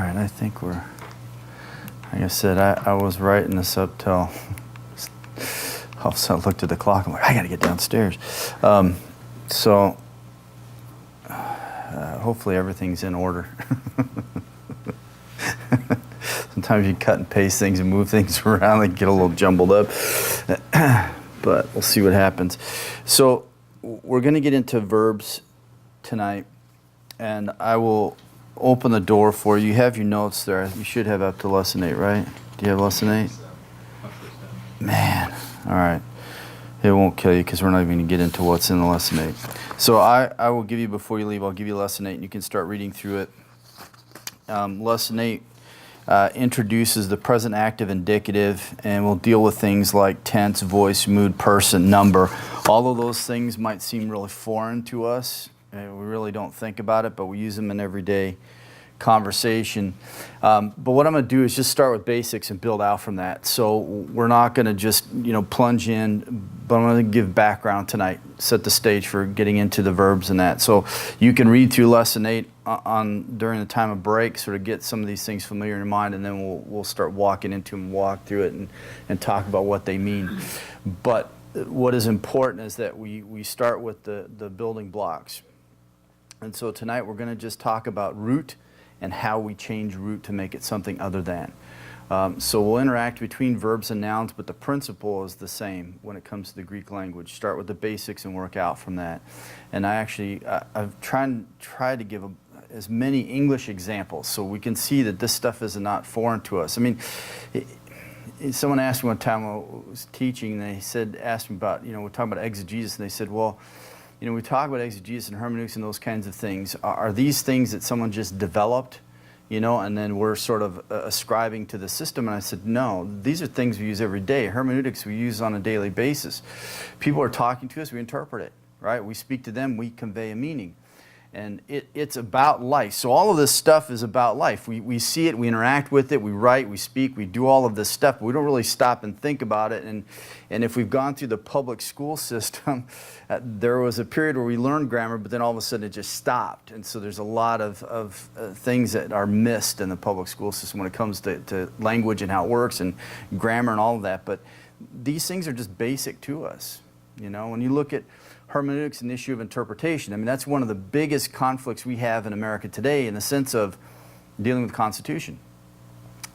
right, I think we're, like I said, I was writing this up till all of a sudden I looked at the clock. I'm like, I got to get downstairs. Hopefully everything's in order. Sometimes you cut and paste things and move things around, they get a little jumbled up. But we'll see what happens. So we're going to get into verbs tonight, and I will open the door for you. You have your notes there. You should have up to lesson 8, right? Do you have lesson 8? Man, all right. It won't kill you because we're not even going to get into what's in the lesson 8. So I will give you, before you leave, I'll give you lesson 8, and you can start reading through it. Lesson 8 introduces the present active indicative, and we'll deal with things like tense, voice, mood, person, number. All of those things might seem really foreign to us. We really don't think about it, but we use them in everyday conversation. But what I'm going to do is just start with basics and build out from that. So we're not going to just plunge in, but I'm going to give background tonight, set the stage for getting into the verbs and that. So you can read through lesson 8 during the time of break, sort of get some of these things familiar in your mind, and then we'll start walking into them, walk through it, and talk about what they mean. But what is important is that we start with the building blocks. And so tonight we're going to just talk about root and how we change root to make it something other than. So we'll interact between verbs and nouns, but the principle is the same when it comes to the Greek language. Start with the basics and work out from that. And I've tried to give as many English examples so we can see that this stuff is not foreign to us. I mean, someone asked me one time when I was teaching, and they asked me about, we're talking about exegesis, and they said, well, we talk about exegesis and hermeneutics and those kinds of things. Are these things that someone just developed, and then we're sort of ascribing to the system? And I said, no, these are things we use every day. Hermeneutics we use on a daily basis. People are talking to us, we interpret it, right? We speak to them, we convey a meaning. And it's about life. So all of this stuff is about life. We see it, we interact with it, we write, we speak, we do all of this stuff, but we don't really stop and think about it. And if we've gone through the public school system, there was a period where we learned grammar, but then all of a sudden it just stopped. And so there's a lot of things that are missed in the public school system when it comes to language and how it works and grammar and all of that. But these things are just basic to us. When you look at hermeneutics and the issue of interpretation, I mean, that's one of the biggest conflicts we have in America today in the sense of dealing with the Constitution.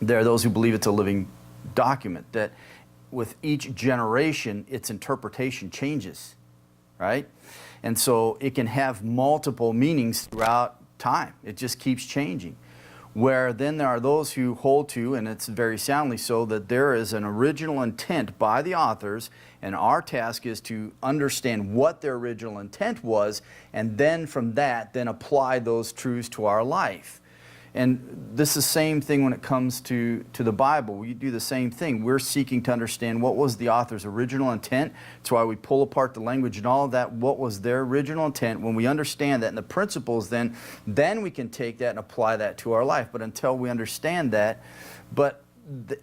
There are those who believe it's a living document, that with each generation, its interpretation changes, right? And so it can have multiple meanings throughout time. It just keeps changing. Where then there are those who hold to, and it's very soundly so, that there is an original intent by the authors, and our task is to understand what their original intent was, and then from that, then apply those truths to our life. And this is the same thing when it comes to the Bible. We do the same thing. We're seeking to understand what was the author's original intent. That's why we pull apart the language and all of that. What was their original intent? When we understand that and the principles, then we can take that and apply that to our life. But until we understand that,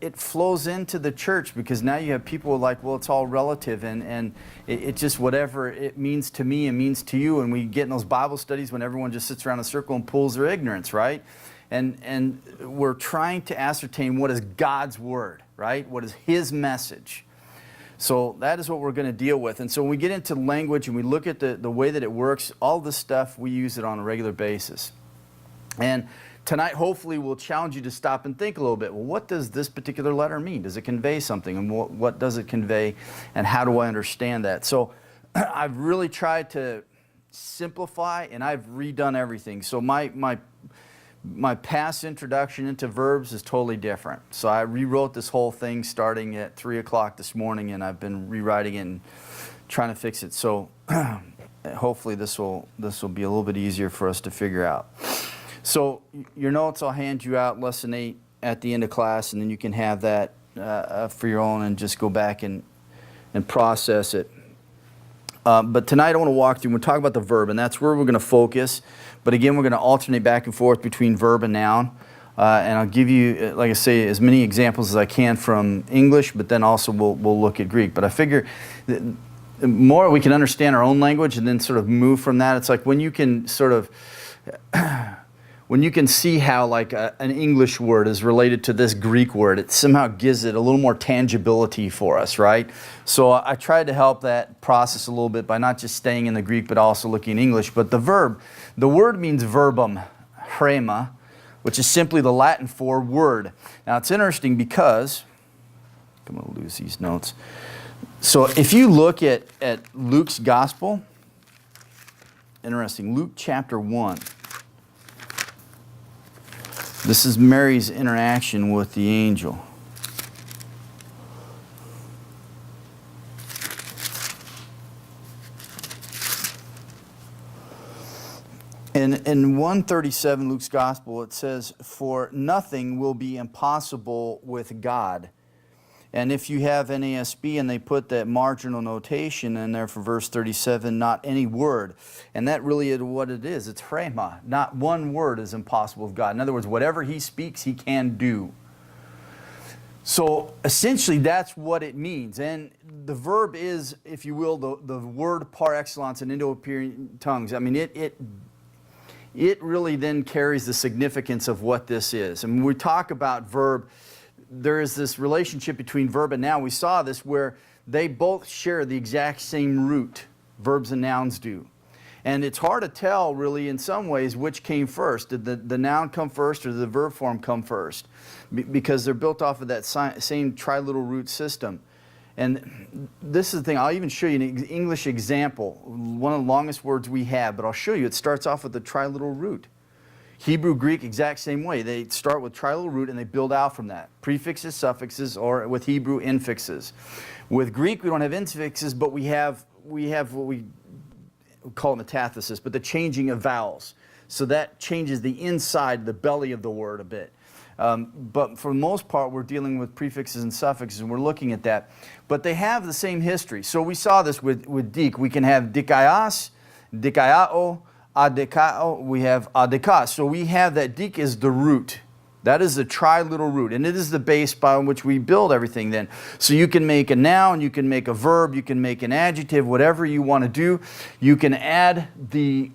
it flows into the church, because now you have people like, well, it's all relative, and it just whatever it means to me, it means to you. And we get in those Bible studies when everyone just sits around in a circle and pulls their ignorance, right? And we're trying to ascertain what is God's word, right? What is His message? So that is what we're going to deal with. And so when we get into language and we look at the way that it works, all this stuff, we use it on a regular basis. And tonight, hopefully, we'll challenge you to stop and think a little bit. Well, what does this particular letter mean? Does it convey something? And what does it convey? And how do I understand that? So I've really tried to simplify, and I've redone everything. So my past introduction into verbs is totally different. So I rewrote this whole thing starting at 3 o'clock this morning, and I've been rewriting it and trying to fix it. So hopefully this will be a little bit easier for us to figure out. So your notes, I'll hand you out lesson 8 at the end of class, and then you can have that for your own and just go back and process it. But tonight I want to walk through, we'll talk about the verb, and that's where we're going to focus. But again, we're going to alternate back and forth between verb and noun. And I'll give you, like I say, as many examples as I can from English, but then also we'll look at Greek. But I figure the more we can understand our own language and then sort of move from that, it's like when you can sort of, when you can see how like an English word is related to this Greek word, it somehow gives it a little more tangibility for us, right? So I tried to help that process a little bit by not just staying in the Greek, but also looking in English. But the verb, the word means verbum, hrema, which is simply the Latin for word. Now it's interesting because, I'm going to lose these notes. So if you look at Luke's gospel, interesting, Luke chapter 1. This is Mary's interaction with the angel. In 137, Luke's Gospel, it says, "For nothing will be impossible with God." And if you have NASB and they put that marginal notation in there for verse 37, not any word. And that really is what it is. It's hrema. Not one word is impossible with God. In other words, whatever He speaks, He can do. So essentially that's what it means. And the verb is, if you will, the word par excellence in Indo-European tongues. I mean, it really then carries the significance of what this is. And when we talk about verb, there is this relationship between verb and noun. We saw this where they both share the exact same root, verbs and nouns do. And it's hard to tell, really, in some ways, which came first. Did the noun come first or did the verb form come first? Because they're built off of that same triliteral root system. And this is the thing, I'll even show you an English example, one of the longest words we have, but I'll show you, it starts off with the triliteral root. Hebrew, Greek, exact same way. They start with triliteral root and they build out from that. Prefixes, suffixes, or with Hebrew, infixes. With Greek, we don't have infixes, but we have what we call metathesis, but the changing of vowels. So that changes the inside, the belly of the word a bit. But for the most part, we're dealing with prefixes and suffixes, and we're looking at that. But they have the same history. So we saw this with dik. We can have dikaias, dikaiao, adikao, we have adikas. So we have that dik is the root. That is the triliteral root, and it is the base by which we build everything then. So you can make a noun, you can make a verb, you can make an adjective, whatever you want to do. You can add the,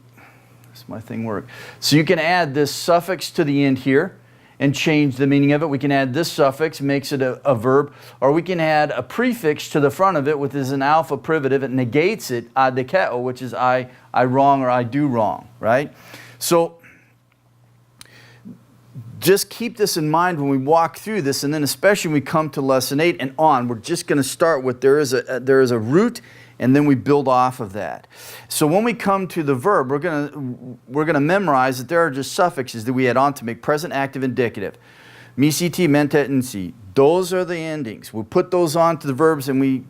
does my thing work? So you can add this suffix to the end here and change the meaning of it. We can add this suffix, makes it a verb, or we can add a prefix to the front of it, which is an alpha privative. It negates it, adikeo, which is I wrong or I do wrong, right? So just keep this in mind when we walk through this, and then especially when we come to lesson 8 and on, we're just going to start with there is a root, and then we build off of that. So when we come to the verb, we're going to memorize that there are just suffixes that we add on to make present, active, indicative. Misiti, mentet, nsi. Those are the endings. We put those on to the verbs and we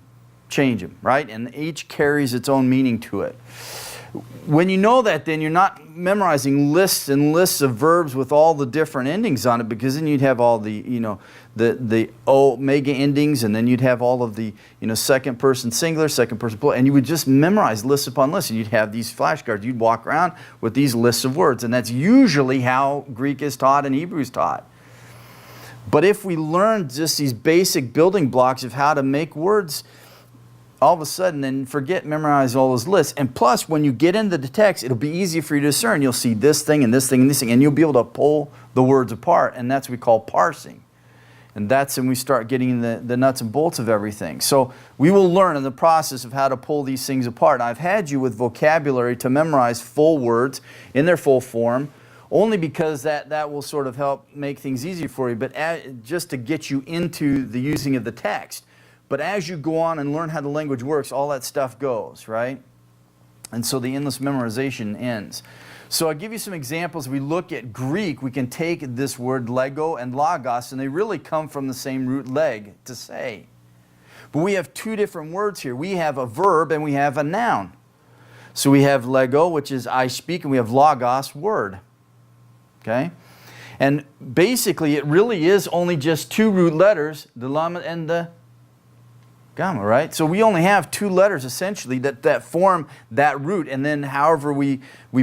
change them, right? And each carries its own meaning to it. When you know that, then you're not memorizing lists and lists of verbs with all the different endings on it, because then you'd have all the, the omega endings, and then you'd have all of the, second person singular, second person plural, and you would just memorize lists upon lists, and you'd have these flashcards. You'd walk around with these lists of words, and that's usually how Greek is taught and Hebrew is taught. But if we learn just these basic building blocks of how to make words, all of a sudden, then memorize all those lists. And plus, when you get into the text, it'll be easy for you to discern. You'll see this thing and this thing and this thing, and you'll be able to pull the words apart, and that's what we call parsing. And that's when we start getting the nuts and bolts of everything. So we will learn in the process of how to pull these things apart. I've had you with vocabulary to memorize full words in their full form, only because that will sort of help make things easier for you, but just to get you into the using of the text. But as you go on and learn how the language works, all that stuff goes, right? And so the endless memorization ends. So I'll give you some examples. We look at Greek, we can take this word lego and logos, and they really come from the same root leg, to say. But we have two different words here. We have a verb and we have a noun. So we have lego, which is I speak, and we have logos, word. Okay? And basically it really is only just two root letters, the lama and the gamma, right? So we only have two letters essentially that form that root, and then however we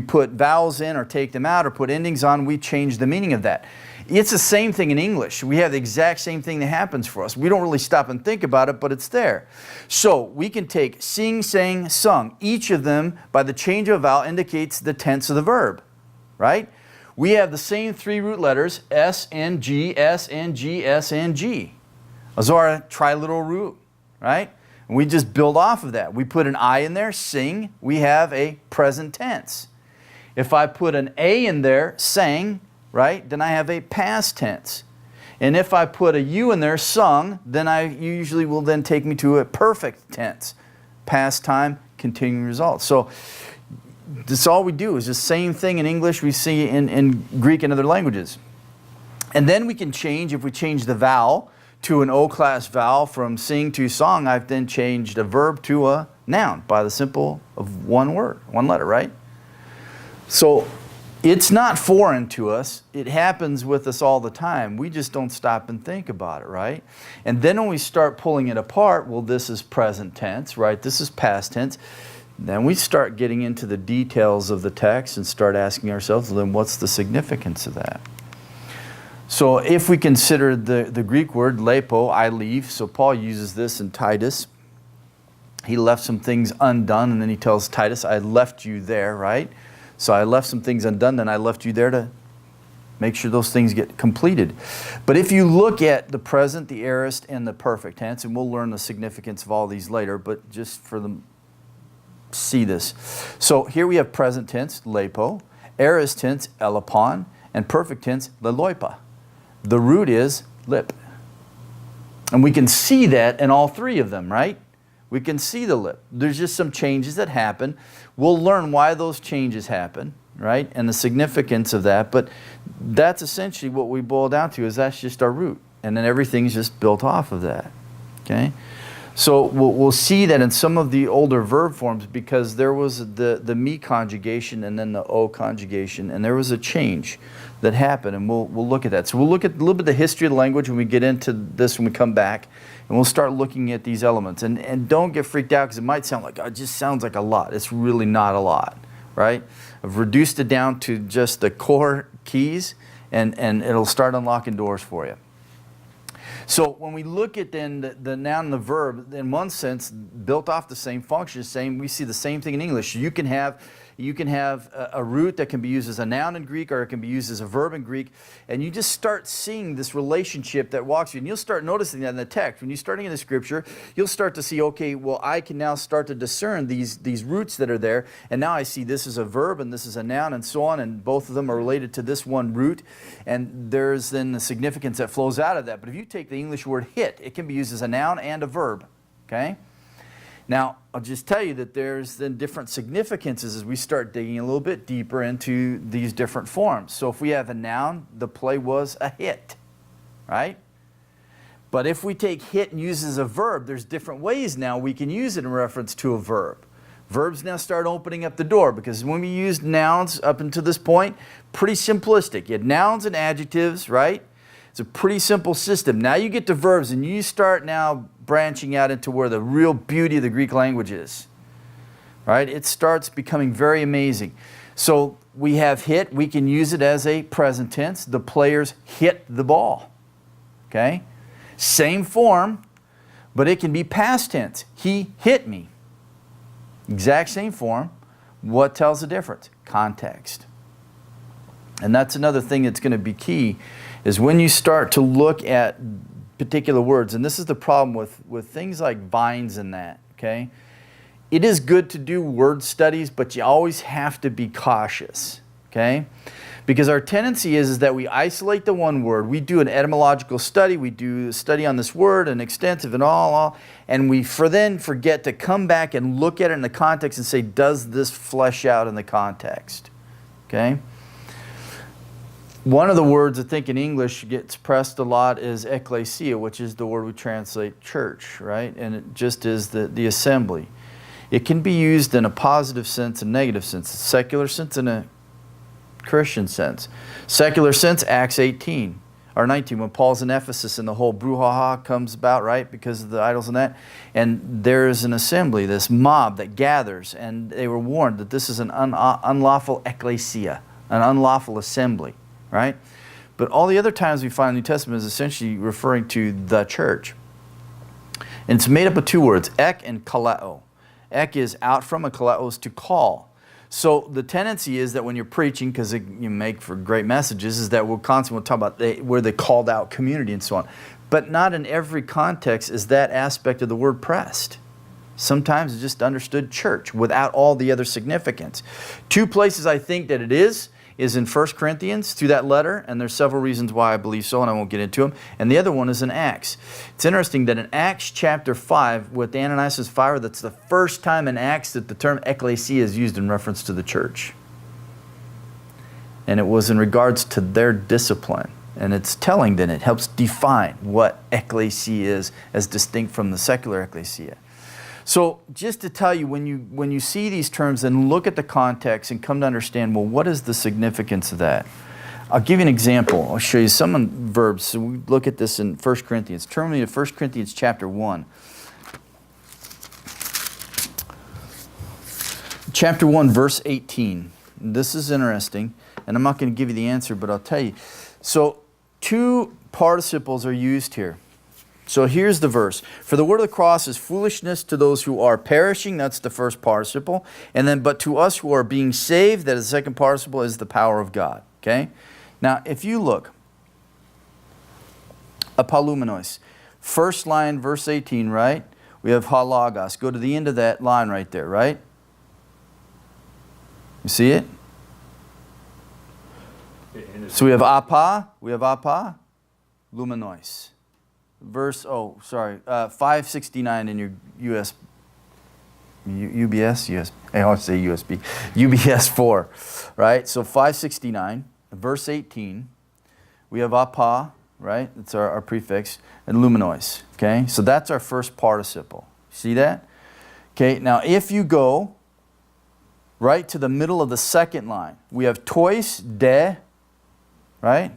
put vowels in or take them out or put endings on, we change the meaning of that. It's the same thing in English. We have the exact same thing that happens for us. We don't really stop and think about it, but it's there. So we can take sing, sang, sung. Each of them, by the change of a vowel, indicates the tense of the verb, right? we have the same three root letters, S and G, S and G, S and G. Those are a triliteral root, right? And we just build off of that. We put an I in there, sing, we have a present tense. If I put an A in there, sang, right, then I have a past tense. And if I put a U in there, sung, then I usually will then take me to a perfect tense. Past time, continuing results. So that's all we do is the same thing in English we see in Greek and other languages. And then we can change, if we change the vowel to an O-class vowel from sing to song, I've then changed a verb to a noun by the simple of one word, one letter, right? So it's not foreign to us. It happens with us all the time. We just don't stop and think about it, right? And then when we start pulling it apart, well, this is present tense, right? This is past tense. Then we start getting into the details of the text and start asking ourselves, well, then what's the significance of that? So if we consider the Greek word lepo, I leave, so Paul uses this in Titus. He left some things undone, and then he tells Titus, I left you there, right? So I left some things undone, then I left you there to make sure those things get completed. But if you look at the present, the aorist, and the perfect tense, and we'll learn the significance of all these later, but just for them, see this. So here we have present tense, lepo, aorist tense, elapon, and perfect tense, leloipa. The root is lip. And we can see that in all three of them, right? We can see the lip. There's just some changes that happen. We'll learn why those changes happen, right? And the significance of that. But that's essentially what we boil down to, is that's just our root. And then everything's just built off of that, okay? So we'll see that in some of the older verb forms, because there was the me conjugation and then the o conjugation, and there was a change that happened, and we'll look at that. So we'll look at a little bit of the history of the language when we get into this, when we come back, and we'll start looking at these elements. And don't get freaked out, because it might sound like, oh, it just sounds like a lot. It's really not a lot, right? I've reduced it down to just the core keys, and it'll start unlocking doors for you. So when we look at then the noun and the verb, in one sense, built off the same function, we see the same thing in English. You can have a root that can be used as a noun in Greek, or it can be used as a verb in Greek, and you just start seeing this relationship that walks you, and you'll start noticing that in the text. When you're starting in the scripture, you'll start to see, okay, well, I can now start to discern these roots that are there, and now I see this is a verb and this is a noun and so on, and both of them are related to this one root, and there's then the significance that flows out of that. But if you take the English word hit, it can be used as a noun and a verb, okay? Now, I'll just tell you that there's then different significances as we start digging a little bit deeper into these different forms. So if we have a noun, the play was a hit, right? But if we take hit and use it as a verb, there's different ways now we can use it in reference to a verb. Verbs now start opening up the door, because when we used nouns up until this point, pretty simplistic. You had nouns and adjectives, right? It's a pretty simple system. Now you get to verbs, and you start now branching out into where the real beauty of the Greek language is, right? It starts becoming very amazing. So we have hit. We can use it as a present tense. The players hit the ball, okay? Same form, but it can be past tense. He hit me. Exact same form. What tells the difference? Context. And that's another thing that's going to be key, is when you start to look at particular words, and this is the problem with things like vines and that, okay? It is good to do word studies, but you always have to be cautious, okay? Because our tendency is that we isolate the one word, we do an etymological study, we do a study on this word, an extensive and all, and we then forget to come back and look at it in the context and say, does this flesh out in the context, okay? One of the words I think in English gets pressed a lot is ecclesia, which is the word we translate church, right? And it just is the assembly. It can be used in a positive sense and negative sense, a secular sense and a Christian sense. Secular sense, Acts 18 or 19, when Paul's in Ephesus and the whole brouhaha comes about, right, because of the idols and that. And there's an assembly, this mob that gathers, and they were warned that this is an unlawful ecclesia, an unlawful assembly. Right? But all the other times we find in the New Testament is essentially referring to the church. And it's made up of two words, ek and kaleo. Ek is out from, and kaleo is to call. So the tendency is that when you're preaching, because you make for great messages, is that we'll constantly talk about where they called out community and so on. But not in every context is that aspect of the word pressed. Sometimes it's just understood church without all the other significance. Two places I think that it is in 1 Corinthians through that letter, and there's several reasons why I believe so, and I won't get into them. And the other one is in Acts. It's interesting that in Acts chapter 5, with Ananias and Sapphira, that's the first time in Acts that the term ecclesia is used in reference to the church. And it was in regards to their discipline. And it's telling then, it helps define what ecclesia is as distinct from the secular ecclesia. So just to tell you, when you see these terms, then look at the context and come to understand, well, what is the significance of that? I'll give you an example. I'll show you some verbs. So we look at this in 1 Corinthians. Turn with me to 1 Corinthians chapter 1. Chapter 1, verse 18. This is interesting, and I'm not going to give you the answer, but I'll tell you. So two participles are used here. So here's the verse. For the word of the cross is foolishness to those who are perishing. That's the first participle. And then, but to us who are being saved, that is the second participle, is the power of God. Okay? Now, if you look, apalumenos, first line, verse 18, right? We have halagos. Go to the end of that line right there, right? You see it? So we have apa, luminois. Verse, 569 in your UBS, I always say USB, UBS 4, right? So 569, verse 18, we have apa, right? That's our prefix, and luminois, okay? So that's our first participle. See that? Okay, now if you go right to the middle of the second line, we have tois, de, right?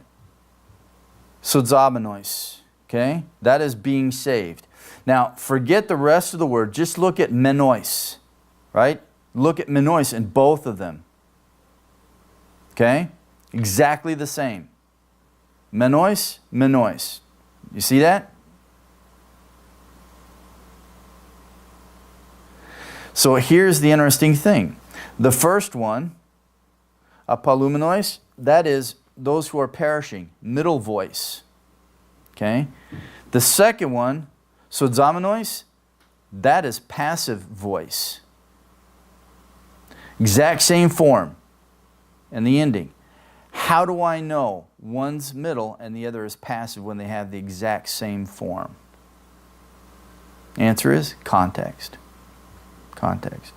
Sodzaminois. Okay, that is being saved. Now, forget the rest of the word. Just look at menois, right? Look at menois in both of them. Okay, exactly the same. Menois, menois. You see that? So here's the interesting thing. The first one, apalumenois, that is those who are perishing, middle voice. Okay? The second one, sodzaminois, that is passive voice. Exact same form. And the ending. How do I know one's middle and the other is passive when they have the exact same form? Answer is context. Context.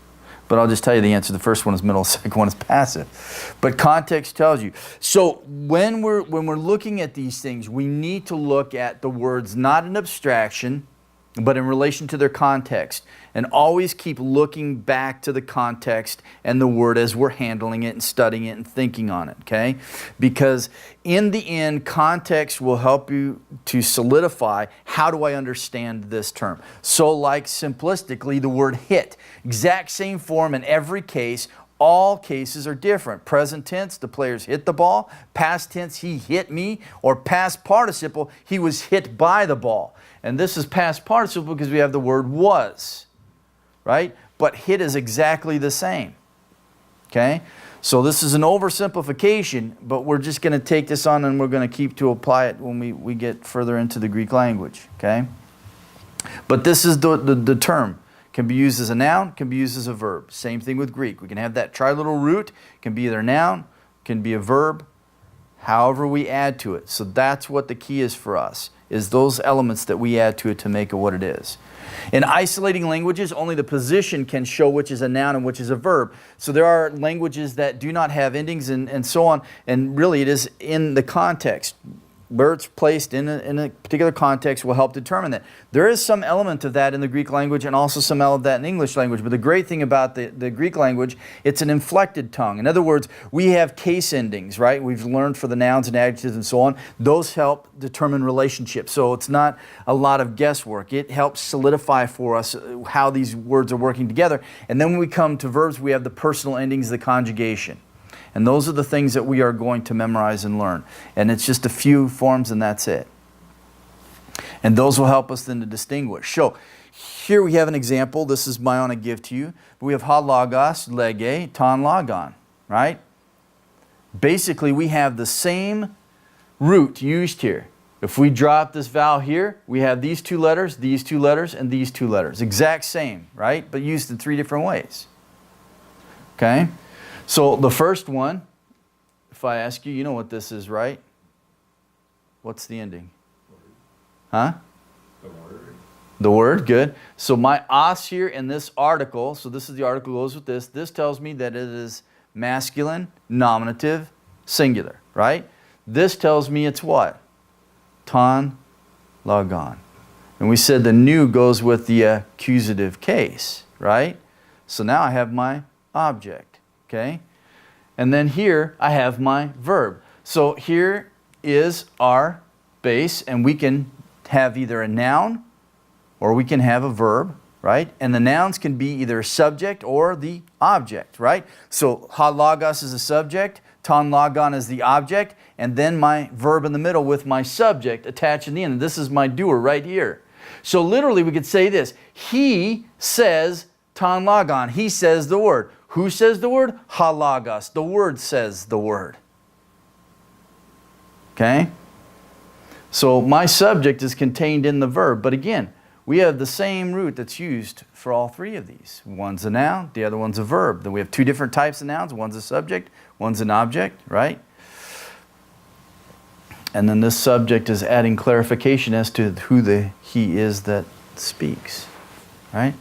But I'll just tell you the answer. The first one is middle, the second one is passive. But context tells you. So when we're looking at these things, we need to look at the words not in abstraction, but in relation to their context. And always keep looking back to the context and the word as we're handling it and studying it and thinking on it, okay? Because in the end, context will help you to solidify how do I understand this term. So like simplistically, the word hit. Exact same form in every case. All cases are different. Present tense, the players hit the ball. Past tense, he hit me. Or past participle, he was hit by the ball. And this is past participle because we have the word was, right? But hit is exactly the same, okay? So this is an oversimplification, but we're just going to take this on and we're going to keep to apply it when we get further into the Greek language, okay? But this is the term. Can be used as a noun, can be used as a verb. Same thing with Greek. We can have that triliteral root, can be either a noun, can be a verb, however we add to it. So that's what the key is for us, is those elements that we add to it to make it what it is. In isolating languages, only the position can show which is a noun and which is a verb. So there are languages that do not have endings and so on, and really it is in the context. Where it's placed in a particular context will help determine that. There is some element of that in the Greek language and also some element of that in the English language. But the great thing about the Greek language, it's an inflected tongue. In other words, we have case endings, right? We've learned for the nouns and adjectives and so on. Those help determine relationships. So it's not a lot of guesswork. It helps solidify for us how these words are working together. And then when we come to verbs, we have the personal endings, the conjugation. And those are the things that we are going to memorize and learn. And it's just a few forms and that's it. And those will help us then to distinguish. So Here we have an example. This is my own I give to you. We have ha logos, lege, ton logon, right? Basically, we have the same root used here. If we drop this vowel here, we have these two letters, and these two letters. Exact same, right? But used in 3 different ways. Okay? So the first one, if I ask you, you know what this is, right? What's the ending? Huh? The word. The word, good. So my os here in this article, so this is the article goes with this. This tells me that it is masculine, nominative, singular, right? This tells me it's what? Ton logon. And we said the nu goes with the accusative case, right? So now I have my object, okay? And then here I have my verb. So here is our base, and we can have either a noun or we can have a verb, right? And the nouns can be either a subject or the object, right? So ha logos is the subject, ton logon is the object, and then my verb in the middle with my subject attached in the end. This is my doer right here. So literally we could say this. He says ton logon. He says the word. Who says the word? Ha logos. The word says the word. Okay? So my subject is contained in the verb. But again, we have the same root that's used for all 3 of these. One's a noun, the other one's a verb. Then we have 2 different types of nouns. One's a subject, one's an object, right? And then this subject is adding clarification as to who the he is that speaks, right?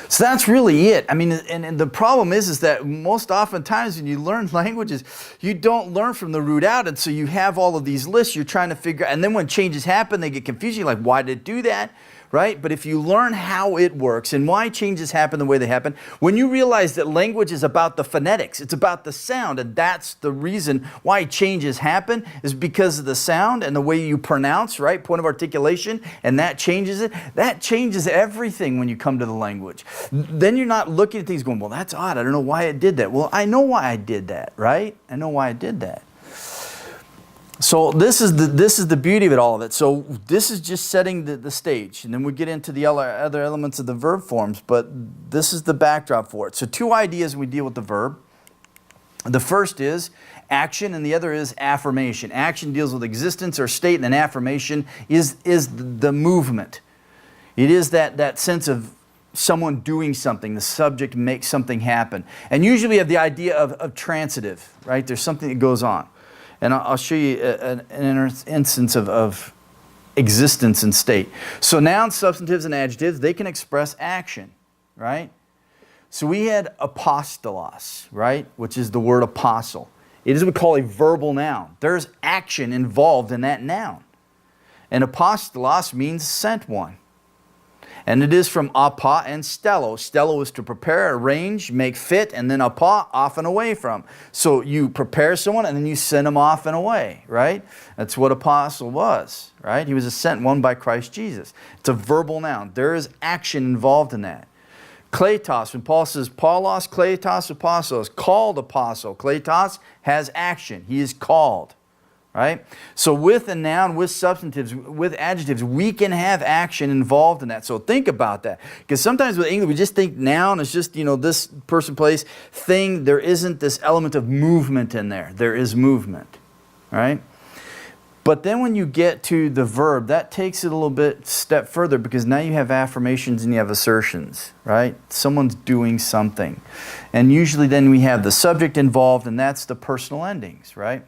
So that's really it. I mean, and the problem is that most oftentimes when you learn languages, you don't learn from the root out, and so you have all of these lists you're trying to figure out, and then when changes happen, they get confused. You're like, why did it do that? Right? But if you learn how it works and why changes happen the way they happen, when you realize that language is about the phonetics, it's about the sound, and that's the reason why changes happen is because of the sound and the way you pronounce, right? Point of articulation, and that changes it. That changes everything when you come to the language. Then you're not looking at things going, well, that's odd. I don't know why it did that. Well, I know why I did that, right? I know why I did that. So this is the beauty of it, all of it. So this is just setting the stage. And then we get into the other elements of the verb forms, but this is the backdrop for it. So 2 ideas when we deal with the verb. The first is action and the other is affirmation. Action deals with existence or state, and then affirmation is the movement. It is that sense of someone doing something. The subject makes something happen. And usually we have the idea of transitive, right? There's something that goes on. And I'll show you an instance of existence and state. So nouns, substantives, and adjectives, they can express action, right? So we had apostolos, right, which is the word apostle. It is what we call a verbal noun. There's action involved in that noun. And apostolos means sent one. And it is from apa and stello. Stello is to prepare, arrange, make fit, and then apa, off and away from. So you prepare someone and then you send them off and away, right? That's what apostle was, right? He was a sent one by Christ Jesus. It's a verbal noun. There is action involved in that. Kletos, when Paul says Paulos, kletos, apostles, called apostle. Kletos has action. He is called. Right? So with a noun, with substantives, with adjectives, we can have action involved in that. So think about that. Because sometimes with English, we just think noun is just, this person, place, thing. There isn't this element of movement in there. There is movement. Right? But then when you get to the verb, that takes it a little bit step further, because now you have affirmations and you have assertions. Right? Someone's doing something. And usually then we have the subject involved, and that's the personal endings. Right?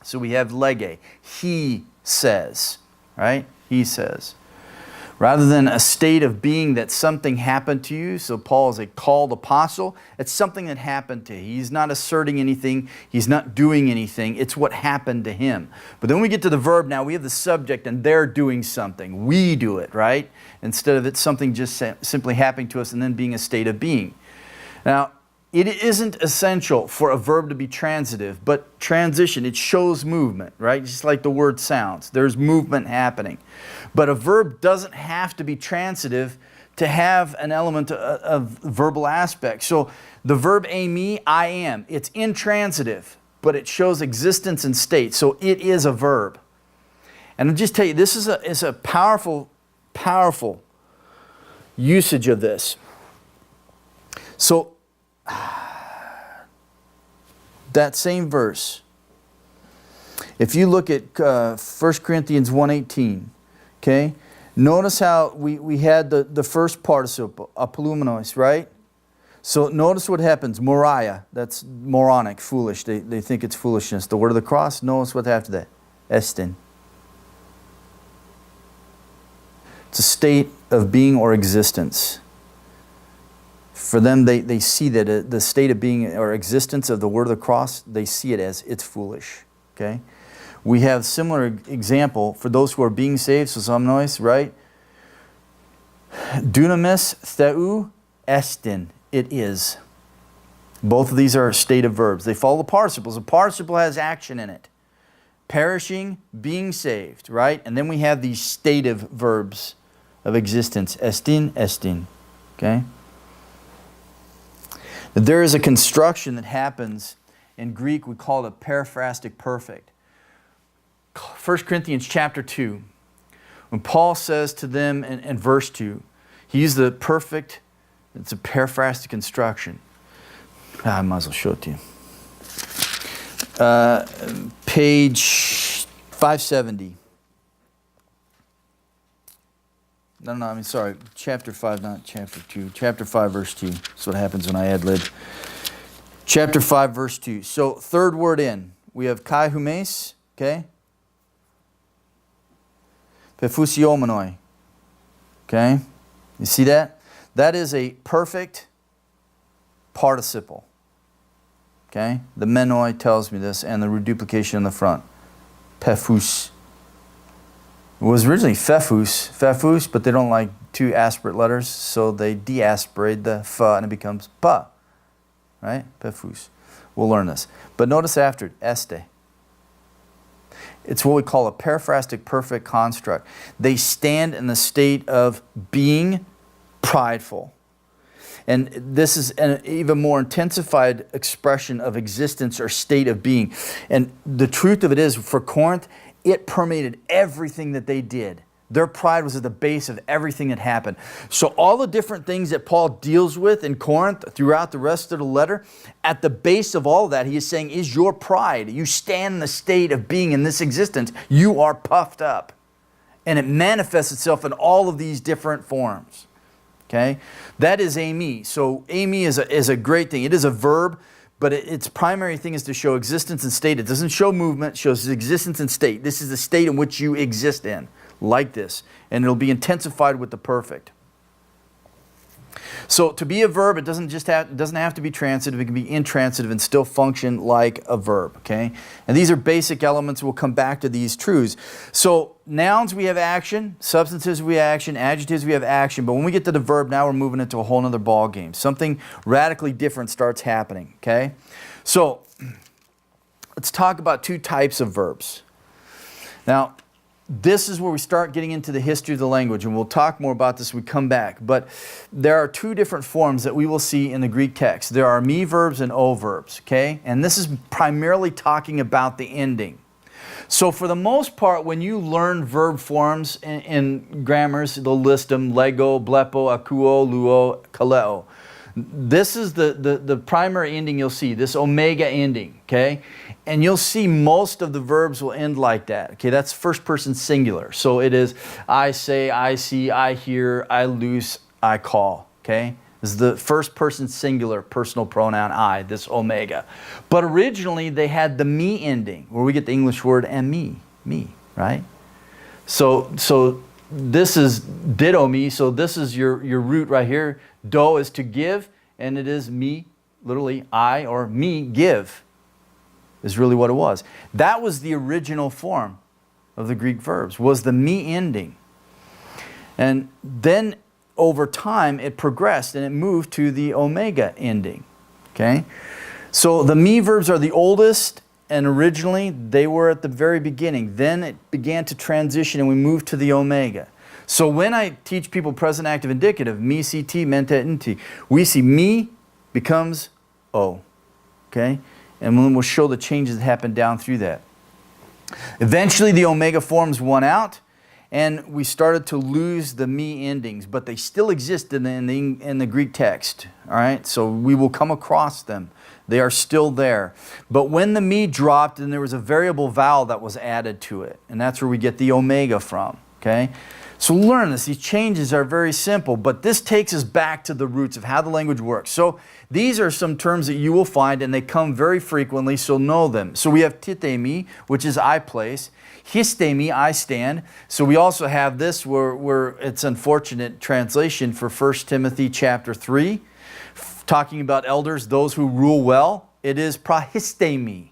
So we have lege, he says, right? He says. Rather than a state of being that something happened to you, so Paul is a called apostle, it's something that happened to him. He's not asserting anything, he's not doing anything, it's what happened to him. But then we get to the verb now, we have the subject and they're doing something. We do it, right? Instead of it something just simply happening to us and then being a state of being. Now, it isn't essential for a verb to be transitive, but transition, it shows movement, right? Just like the word sounds. There's movement happening. But a verb doesn't have to be transitive to have an element of verbal aspect. So the verb ami, I am, it's intransitive, but it shows existence and state. So it is a verb. And I'll just tell you, this is a powerful, powerful usage of this. So, that same verse, if you look at 1 Corinthians 1:18, okay, notice how we had the first participle, apolumenos, right? So notice what happens, moria, that's moronic, foolish, they think it's foolishness. The word of the cross, notice what after that, estin. It's a state of being or existence. For them, they see that the state of being or existence of the word of the cross, they see it as it's foolish. Okay? We have similar example for those who are being saved, so somnois, right? Dunamis theu estin, it is. Both of these are state of verbs. They follow the participles. A participle has action in it. Perishing, being saved, right? And then we have these stative verbs of existence. Estin, estin. Okay? There is a construction that happens in Greek, we call it a periphrastic perfect. 1 Corinthians chapter 2, when Paul says to them in verse 2, he used the perfect, it's a periphrastic construction. I might as well show it to you. Page 570. Sorry, chapter 5, not chapter 2. Chapter 5, verse 2. That's what happens when I ad-lib. Chapter 5, verse 2. So, third word in. We have kai humes, okay? Pephusiomenoi. Okay? You see that? That is a perfect participle. Okay? The menoi tells me this, and the reduplication in the front. Pephus. It was originally phefus, but they don't like two aspirate letters, so they deaspirate the f and it becomes pa. Right? Pephus. We'll learn this. But notice after it, este. It's what we call a periphrastic perfect construct. They stand in the state of being prideful. And this is an even more intensified expression of existence or state of being. And the truth of it is, for Corinth, it permeated everything that they did. Their pride was at the base of everything that happened. So all the different things that Paul deals with in Corinth throughout the rest of the letter, at the base of all of that, he is saying, is your pride. You stand in the state of being in this existence. You are puffed up. And it manifests itself in all of these different forms. Okay? That is ami. So ami is a great thing. It is a verb. But its primary thing is to show existence and state. It doesn't show movement, it shows existence and state. This is the state in which you exist in, like this. And it'll be intensified with the perfect. So to be a verb, it doesn't have to be transitive. It can be intransitive and still function like a verb. Okay? And these are basic elements. We'll come back to these truths. So nouns, we have action. Substantives, we have action. Adjectives, we have action. But when we get to the verb, now we're moving into a whole other ball game. Something radically different starts happening. Okay? So let's talk about two types of verbs. Now, this is where we start getting into the history of the language, and we'll talk more about this when we come back. But there are two different forms that we will see in the Greek text. There are me verbs and o verbs, okay? And this is primarily talking about the ending. So for the most part, when you learn verb forms in grammars, they'll list them: lego, blepo, akuo, luo, kaleo. This is the primary ending you'll see, this omega ending, okay? And you'll see most of the verbs will end like that, okay? That's first person singular. So it is I say, I see, I hear, I loose, I call, okay? This is the first person singular personal pronoun I, this omega. But originally they had the me ending, where we get the English word and me, right? So this is ditto me, so this is your root right here. Do is to give, and it is me, literally I or me give, is really what it was. That was the original form of the Greek verbs, was the me ending. And then over time it progressed and it moved to the omega ending. Okay? So the me verbs are the oldest, and originally they were at the very beginning. Then it began to transition and we moved to the omega. So when I teach people present active indicative, me, ct, mente, inti, we see me becomes o. Okay? And then we'll show the changes that happen down through that. Eventually the omega forms won out, and we started to lose the me endings, but they still exist in the Greek text. All right, so we will come across them. They are still there. But when the me dropped, then there was a variable vowel that was added to it, and that's where we get the omega from. Okay, so learn this. These changes are very simple, but this takes us back to the roots of how the language works. So these are some terms that you will find, and they come very frequently, so know them. So we have titemi, which is I place. Histemi, I stand. So we also have this where it's unfortunate translation for 1 Timothy chapter 3, talking about elders, those who rule well. It is prahistemi.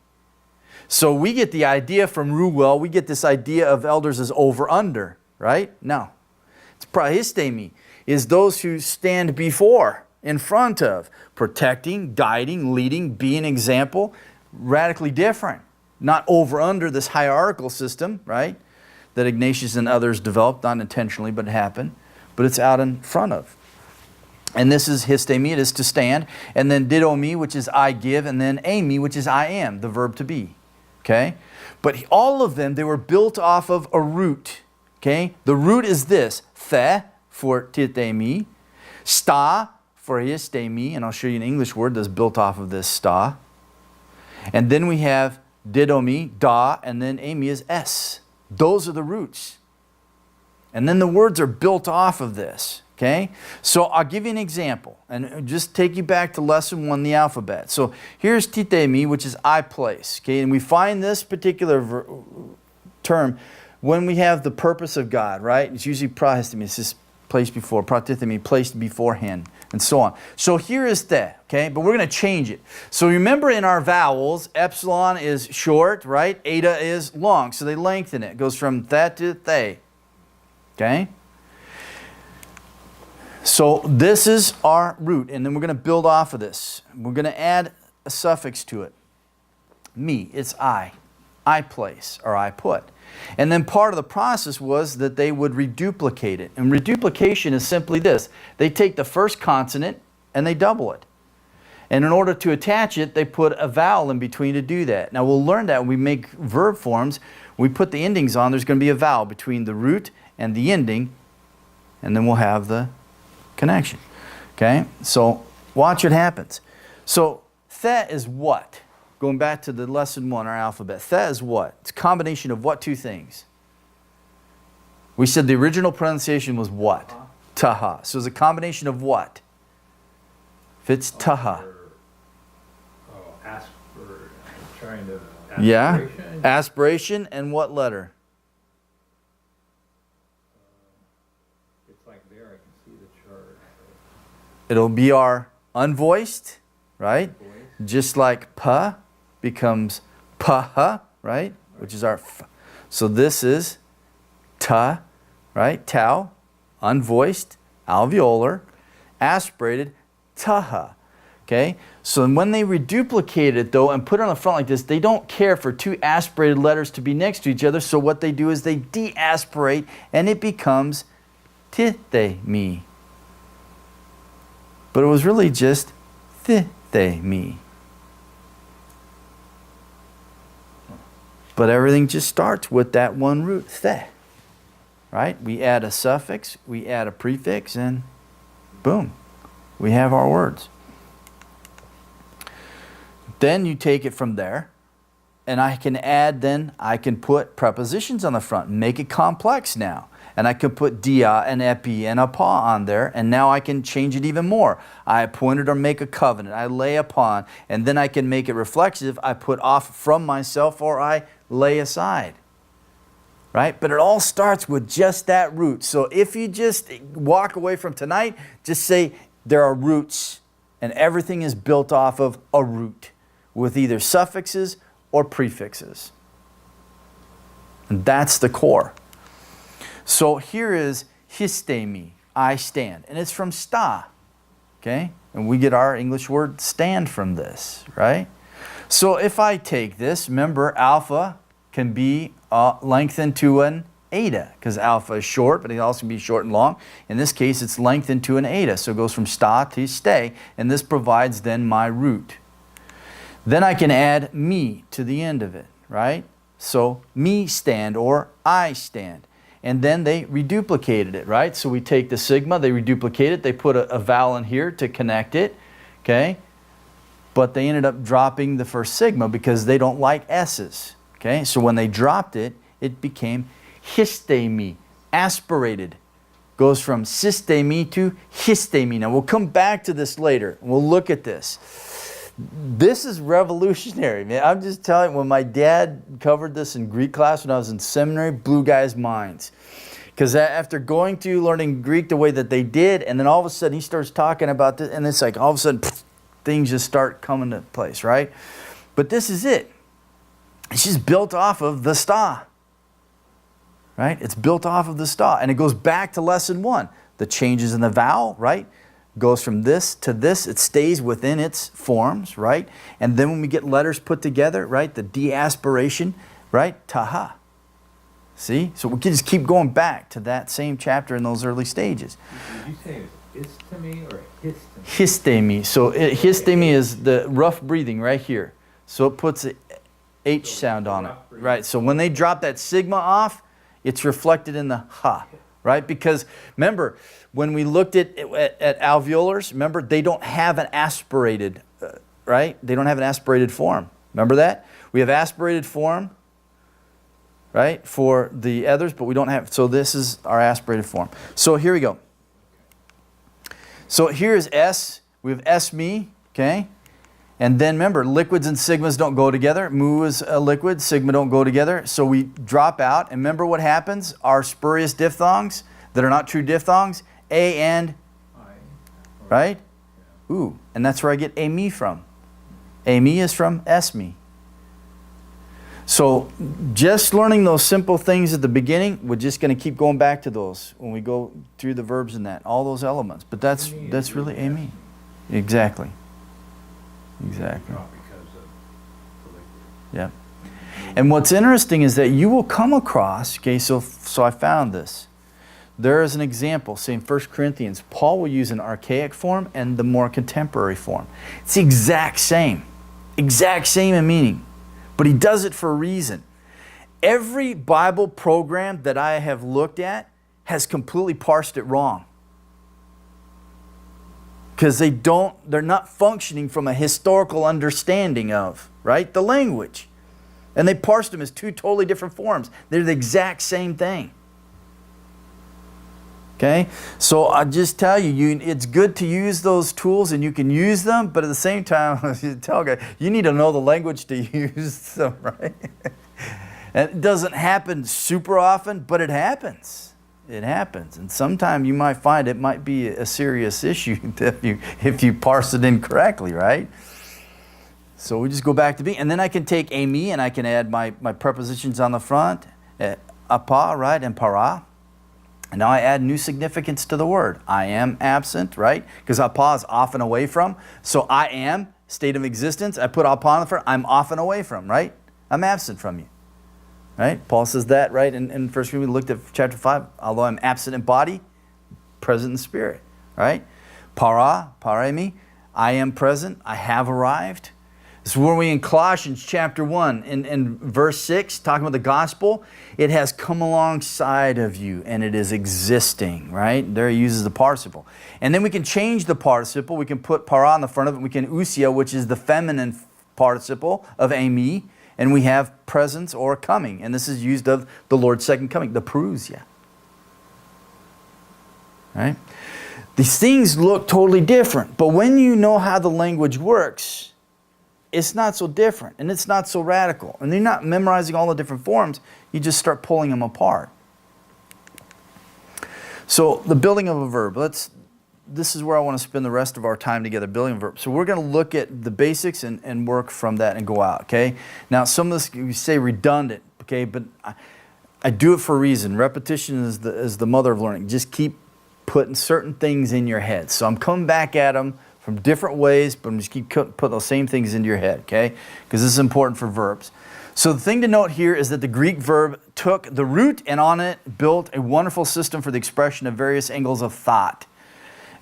So we get the idea from rule well, we get this idea of elders as over under, right? No. It's prahistemi, is those who stand before, in front of, protecting, guiding, leading, be an example. Radically different. Not over under this hierarchical system, right? That Ignatius and others developed, not intentionally, but it happened. But it's out in front of. And this is histemi, it is to stand. And then didomi, which is I give. And then ami, which is I am, the verb to be. Okay? But all of them, they were built off of a root. Okay? The root is this. The for titemi. Sta for histemi. And I'll show you an English word that's built off of this sta. And then we have didomi, da, and then ami is s. Those are the roots. And then the words are built off of this. Okay? So I'll give you an example and just take you back to lesson 1, the alphabet. So here's titemi, which is I place. Okay? And we find this particular term when we have the purpose of God, right? It's usually prahistemi, it's just placed before, pratithemi, placed beforehand, and so on. So here is the, okay? But we're going to change it. So remember in our vowels, epsilon is short, right? Eta is long, so they lengthen it. It goes from that to they, okay? So this is our root, and then we're going to build off of this. We're going to add a suffix to it. Me, it's I place, or I put. And then part of the process was that they would reduplicate it. And reduplication is simply this. They take the first consonant and they double it. And in order to attach it, they put a vowel in between to do that. Now we'll learn that when we make verb forms. We put the endings on, there's going to be a vowel between the root and the ending, and then we'll have the connection. Okay? So watch what happens. So the is what? Going back to the lesson 1, our alphabet. The is what? It's a combination of what two things? We said the original pronunciation was what? Taha. So it's a combination of what? If it's taha. Yeah. Aspiration and what letter? It's like there, I can see the chart. It'll be our unvoiced, right? Just like pa becomes paha, right? Which is our f. So this is ta, right? Tau, unvoiced, alveolar, aspirated, taha. Okay? So when they reduplicate it though and put it on the front like this, they don't care for two aspirated letters to be next to each other. So what they do is they deaspirate and it becomes tithemi. But it was really just thithemi. But everything just starts with that one root, the. Right? We add a suffix, we add a prefix, and boom, we have our words. Then you take it from there, and I can add then, I can put prepositions on the front, make it complex now. And I could put dia and epi and apa on there, and now I can change it even more. I appointed or make a covenant, I lay upon, and then I can make it reflexive. I put off from myself or I lay aside. Right? But it all starts with just that root. So if you just walk away from tonight, just say there are roots, and everything is built off of a root with either suffixes or prefixes. And that's the core. So here is histemi, I stand. And it's from sta. Okay? And we get our English word stand from this, right? So if I take this, remember alpha can be lengthened to an eta, because alpha is short, but it can also be short and long. In this case, it's lengthened to an eta, so it goes from sta to stay, and this provides then my root. Then I can add me to the end of it, right? So me stand or I stand. and then they reduplicated it, right? So we take the sigma, they reduplicate it, they put a vowel in here to connect it, okay? But they ended up dropping the first sigma because they don't like S's, okay? So when they dropped it, it became histemi, aspirated. Goes from systemi to histemi. Now we'll come back to this later. We'll look at this. This is revolutionary, man. I'm just telling you, when my dad covered this in Greek class when I was in seminary, blew guys' minds. Because after going through learning Greek the way that they did, and then all of a sudden he starts talking about this, and it's like all of a sudden things just start coming to place, right? But this is it. It's just built off of the sta. Right? It's built off of the sta. And it goes back to lesson 1. The changes in the vowel, right? Goes from this to this. It stays within its forms, right? And then when we get letters put together, right? The deaspiration, right? Taha. See? So we can just keep going back to that same chapter in those early stages. Did you say it's histemi or histemi? Histemi. So histemi is the rough breathing right here. So it puts an H sound on it. Right? So when they drop that sigma off, it's reflected in the ha. Right? Because remember, when we looked at alveolars, remember, they don't have an aspirated, right? They don't have an aspirated form. Remember that? We have aspirated form, right, for the others, but we don't have, so this is our aspirated form. So here we go. So here is S. We have S me, okay? And then remember, liquids and sigmas don't go together. Mu is a liquid, sigma don't go together. So we drop out. And remember what happens? Our spurious diphthongs that are not true diphthongs, A and I, right? Ooh, and that's where I get ame from. Ame is from esme. So just learning those simple things at the beginning, we're just going to keep going back to those when we go through the verbs and that, all those elements. But that's really ame. Exactly. Exactly. Yeah. And what's interesting is that you will come across, okay, so I found this. There is an example, say in 1 Corinthians, Paul will use an archaic form and the more contemporary form. It's the exact same in meaning, but he does it for a reason. Every Bible program that I have looked at has completely parsed it wrong. Because they're not functioning from a historical understanding of, right, the language. And they parsed them as two totally different forms. They're the exact same thing. Okay? So I just tell you, it's good to use those tools and you can use them, but at the same time, you tell guys, you need to know the language to use them, right? And it doesn't happen super often, but it happens. It happens, and sometimes you might find it might be a serious issue if you parse it incorrectly, right? So we just go back to be, and then I can take ame and I can add my prepositions on the front, apa, right, and para. And now I add new significance to the word. I am absent, right? Because apa is off and away from. So I am, state of existence. I put apa on the front. I'm off and away from, right? I'm absent from you. Right? Paul says that, right? In 1 Corinthians, we looked at chapter 5. Although I'm absent in body, present in spirit. Right? Paremi, I am present. I have arrived. This is where we in Colossians chapter 1, in verse 6, talking about the gospel, it has come alongside of you and it is existing, right? There he uses the participle. And then we can change the participle. We can put para on the front of it. We can ousia, which is the feminine participle of ame. And we have presence or coming. And this is used of the Lord's second coming, the parousia. Right? These things look totally different. But when you know how the language works, it's not so different. And it's not so radical. And you're not memorizing all the different forms. You just start pulling them apart. So the building of a verb. This is where I want to spend the rest of our time together, building a verb. So we're going to look at the basics and work from that and go out, okay? Now, some of this, you say redundant, okay? But I do it for a reason. Repetition is the mother of learning. Just keep putting certain things in your head. So I'm coming back at them from different ways, but I'm just keep putting those same things into your head, okay? Because this is important for verbs. So the thing to note here is that the Greek verb took the root and on it built a wonderful system for the expression of various angles of thought.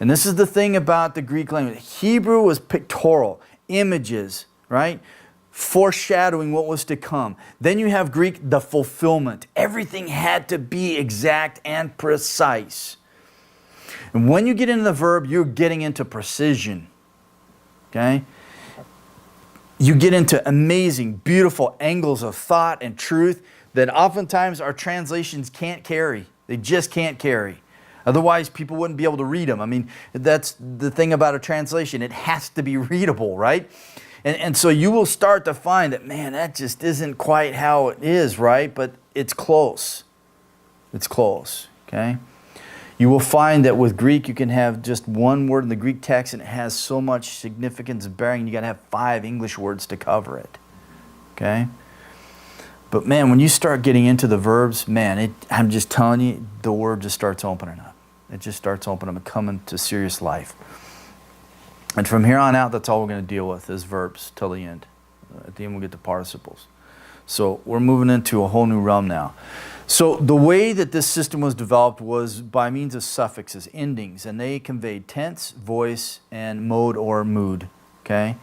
And this is the thing about the Greek language. Hebrew was pictorial, images, right? foreshadowing what was to come. Then you have Greek, the fulfillment. Everything had to be exact and precise. And when you get into the verb, you're getting into precision. Okay? You get into amazing, beautiful angles of thought and truth that oftentimes our translations can't carry. They just can't carry. Otherwise, people wouldn't be able to read them. I mean, that's the thing about a translation. It has to be readable, right? And so you will start to find that, man, that just isn't quite how it is, right? But it's close. It's close, okay? You will find that with Greek, you can have just one word in the Greek text and it has so much significance and bearing, you got to have 5 English words to cover it, okay? But man, when you start getting into the verbs, man, I'm just telling you, the word just starts opening up. It just starts opening up and coming to serious life. And from here on out, that's all we're going to deal with is verbs till the end. At the end, we'll get to participles. So we're moving into a whole new realm now. So the way that this system was developed was by means of suffixes, endings, and they conveyed tense, voice, and mode or mood. Okay,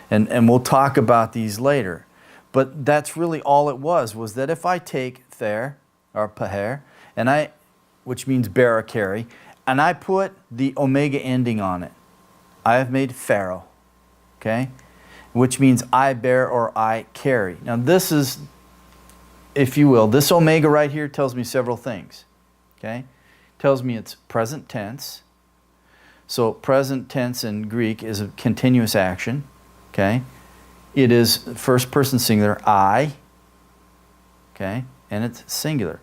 and we'll talk about these later. But that's really all it was that if I take ther or paher, and which means bear or carry, and I put the omega ending on it, I have made pharaoh, okay? Which means I bear or I carry. Now this is, if you will, this omega right here tells me several things, okay? Tells me it's present tense. So present tense in Greek is a continuous action, okay? It is first person singular, I, okay? And it's singular.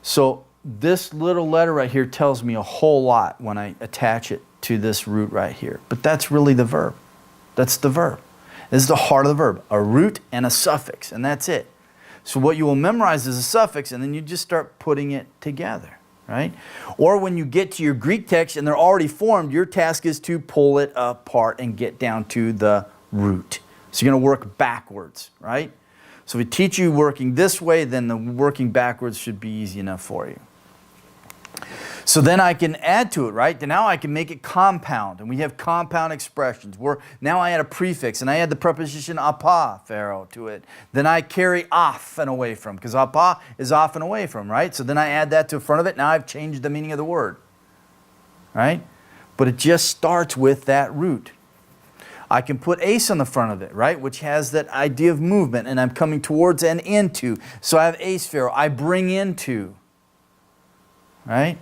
So this little letter right here tells me a whole lot when I attach it to this root right here. But that's really the verb. That's the verb. This is the heart of the verb. A root and a suffix, and that's it. So what you will memorize is a suffix, and then you just start putting it together, right? Or when you get to your Greek text and they're already formed, your task is to pull it apart and get down to the root. So you're going to work backwards, right? So if we teach you working this way, then the working backwards should be easy enough for you. So then I can add to it, right? Then now I can make it compound, and we have compound expressions where now I add a prefix, and I add the preposition apa, pharaoh, to it. Then I carry off and away from, because apa is off and away from, right? So then I add that to the front of it. Now I've changed the meaning of the word, right? But it just starts with that root. I can put ace on the front of it, right? Which has that idea of movement, and I'm coming towards and into. So I have ace pharaoh. I bring into, right?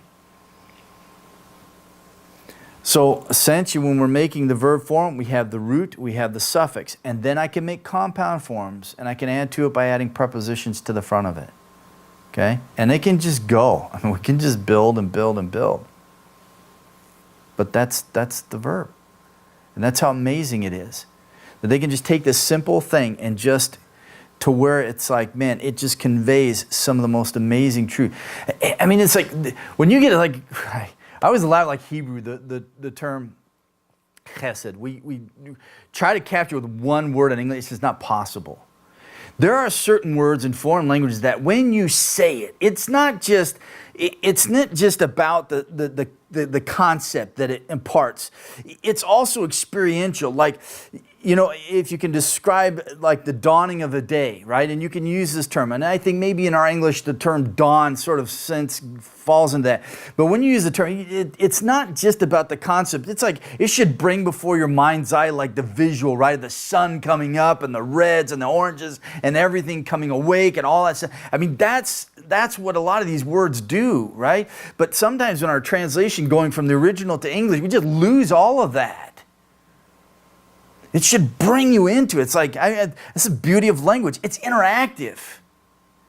So essentially when we're making the verb form, we have the root, we have the suffix, and then I can make compound forms, and I can add to it by adding prepositions to the front of it. Okay? And they can just go. I mean, we can just build and build and build. But that's the verb. And that's how amazing it is. That they can just take this simple thing and just to where it's like, man, it just conveys some of the most amazing truth. I mean, it's like, when you get it like, I always laugh like Hebrew, the term chesed. We try to capture with one word in English. It's just not possible. There are certain words in foreign languages that when you say it, it's not just about the concept that it imparts. It's also experiential. Like, you know, if you can describe like the dawning of a day, right? And you can use this term. And I think maybe in our English, the term dawn sort of sense falls into that. But when you use the term, it's not just about the concept. It's like it should bring before your mind's eye like the visual, right? The sun coming up and the reds and the oranges and everything coming awake and all that stuff. I mean, that's what a lot of these words do, right? But sometimes in our translation going from the original to English, we just lose all of that. It should bring you into it. It's like, that's the beauty of language. It's interactive.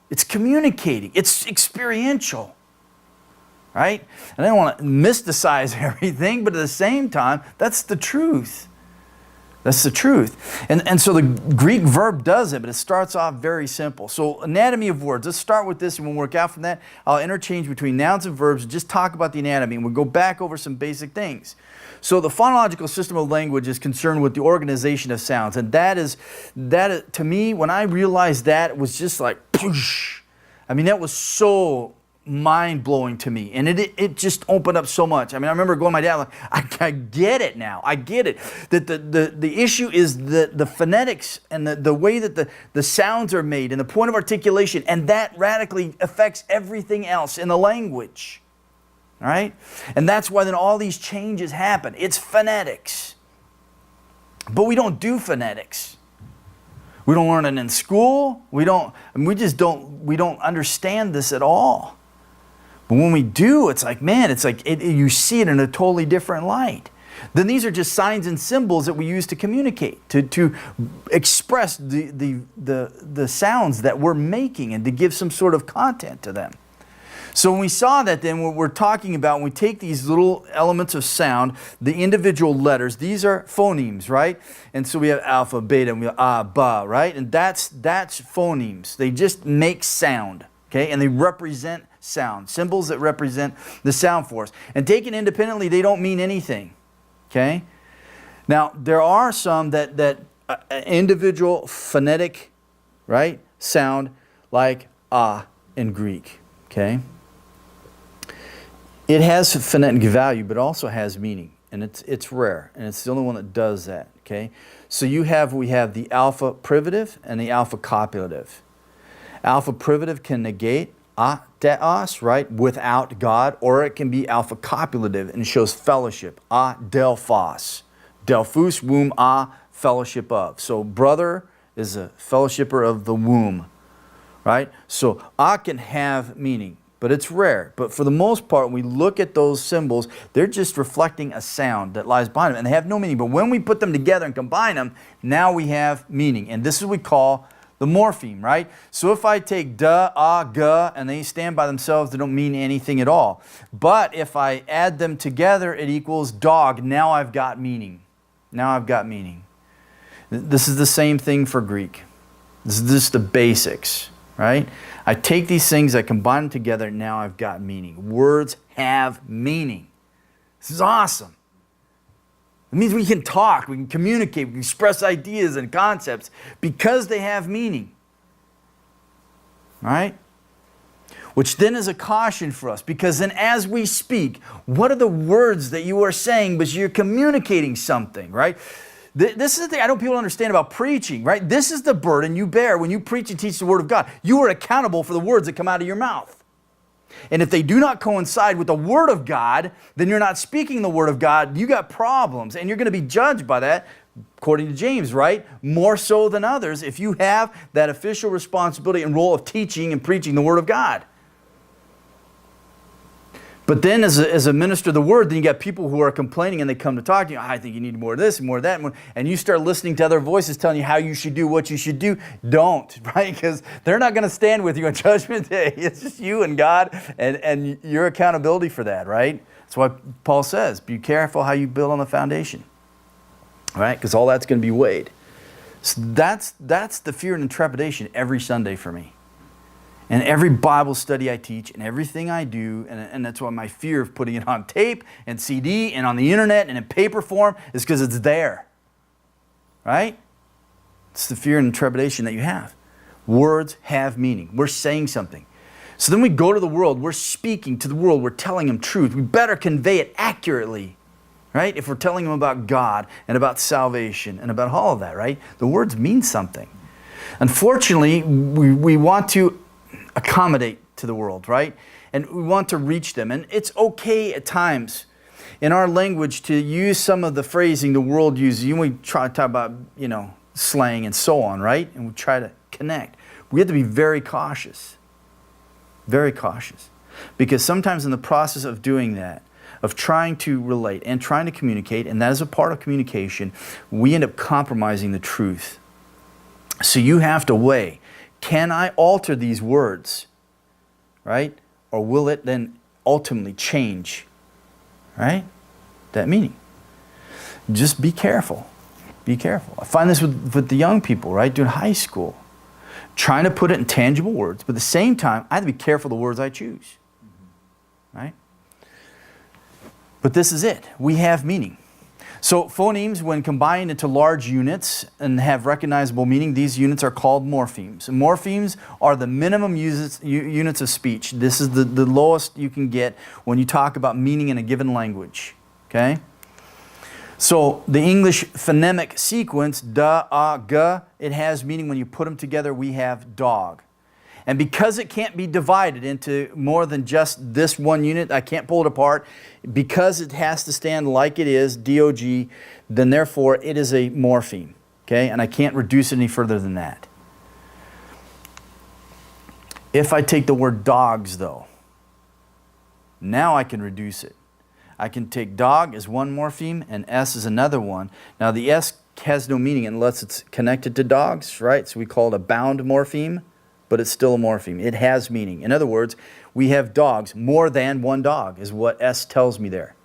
It's communicating. It's experiential, right? And I don't want to mysticize everything, but at the same time, that's the truth. That's the truth. And so the Greek verb does it, but it starts off very simple. So anatomy of words. Let's start with this, and we'll work out from that. I'll interchange between nouns and verbs and just talk about the anatomy, and we'll go back over some basic things. So the phonological system of language is concerned with the organization of sounds, and that is to me, when I realized that, it was just like, poosh. I mean, that was so mind-blowing to me. And it just opened up so much. I mean, I remember going to my dad, like, I get it now. I get it. That the issue is the phonetics and the way that the sounds are made and the point of articulation, and that radically affects everything else in the language. All right? And that's why then all these changes happen. It's phonetics. But we don't do phonetics. We don't learn it in school. We don't understand this at all. But when we do, it's like, man, you see it in a totally different light. Then these are just signs and symbols that we use to communicate, to express the sounds that we're making and to give some sort of content to them. So when we saw that, then what we're talking about, when we take these little elements of sound, the individual letters, these are phonemes, right? And so we have alpha, beta, and we have ba, right? And that's phonemes. They just make sound, okay? And they represent sound, symbols that represent the sound for us. And taken independently, they don't mean anything, okay? Now, there are some that individual phonetic, right, sound like in Greek, okay? It has phonetic value, but also has meaning, and it's rare, and it's the only one that does that, okay? So we have the alpha privative and the alpha copulative. Alpha privative can negate theos, right, without God, or it can be alpha copulative and shows fellowship, delphos. Delphus, womb, fellowship of. So brother is a fellowshipper of the womb, right? So can have meaning. But it's rare. But for the most part, when we look at those symbols, they're just reflecting a sound that lies behind them. And they have no meaning. But when we put them together and combine them, now we have meaning. And this is what we call the morpheme, right? So if I take da, ga, and they stand by themselves, they don't mean anything at all. But if I add them together, it equals dog. Now I've got meaning. Now I've got meaning. This is the same thing for Greek. This is just the basics, right? I take these things, I combine them together, now I've got meaning. Words have meaning. This is awesome. It means we can talk, we can communicate, we can express ideas and concepts because they have meaning. Right? Which then is a caution for us, because then as we speak, what are the words that you are saying, but you're communicating something, right? This is the thing I don't people understand about preaching, right? This is the burden you bear when you preach and teach the Word of God. You are accountable for the words that come out of your mouth. And if they do not coincide with the Word of God, then you're not speaking the Word of God. You got problems, and you're going to be judged by that, according to James, right? More so than others if you have that official responsibility and role of teaching and preaching the Word of God. But then as a minister of the Word, then you got people who are complaining and they come to talk to you. I think you need more of this and more of that. And you start listening to other voices telling you how you should do what you should do. Don't, right? Because they're not going to stand with you on Judgment Day. It's just you and God and your accountability for that, right? That's why Paul says, be careful how you build on the foundation, right? Because all that's going to be weighed. So that's the fear and trepidation every Sunday for me. And every Bible study I teach and everything I do, and that's why my fear of putting it on tape and CD and on the internet and in paper form is because it's there. Right? It's the fear and trepidation that you have. Words have meaning. We're saying something. So then we go to the world. We're speaking to the world. We're telling them truth. We better convey it accurately. Right? If we're telling them about God and about salvation and about all of that, right? The words mean something. Unfortunately, we want to accommodate to the world, right? And we want to reach them. And it's okay at times in our language to use some of the phrasing the world uses. We try to talk about, slang and so on, right? And we try to connect. We have to be very cautious. Very cautious. Because sometimes in the process of doing that, of trying to relate and trying to communicate, and that is a part of communication, we end up compromising the truth. So you have to weigh, can I alter these words, right? Or will it then ultimately change, right? That meaning. Just be careful. Be careful. I find this with the young people, right? Doing high school. Trying to put it in tangible words, but at the same time, I have to be careful the words I choose, right? But this is it. We have meaning. So phonemes, when combined into large units and have recognizable meaning, these units are called morphemes. And morphemes are the minimum units of speech. This is the lowest you can get when you talk about meaning in a given language. Okay? So the English phonemic sequence, da, ga, it has meaning. When you put them together, we have dog. And because it can't be divided into more than just this one unit, I can't pull it apart, because it has to stand like it is, D-O-G, then therefore it is a morpheme. Okay? And I can't reduce it any further than that. If I take the word dogs, though, now I can reduce it. I can take dog as one morpheme and S as another one. Now the S has no meaning unless it's connected to dogs, right? So we call it a bound morpheme, but it's still a morpheme. It has meaning. In other words, we have dogs, more than one dog is what S tells me there.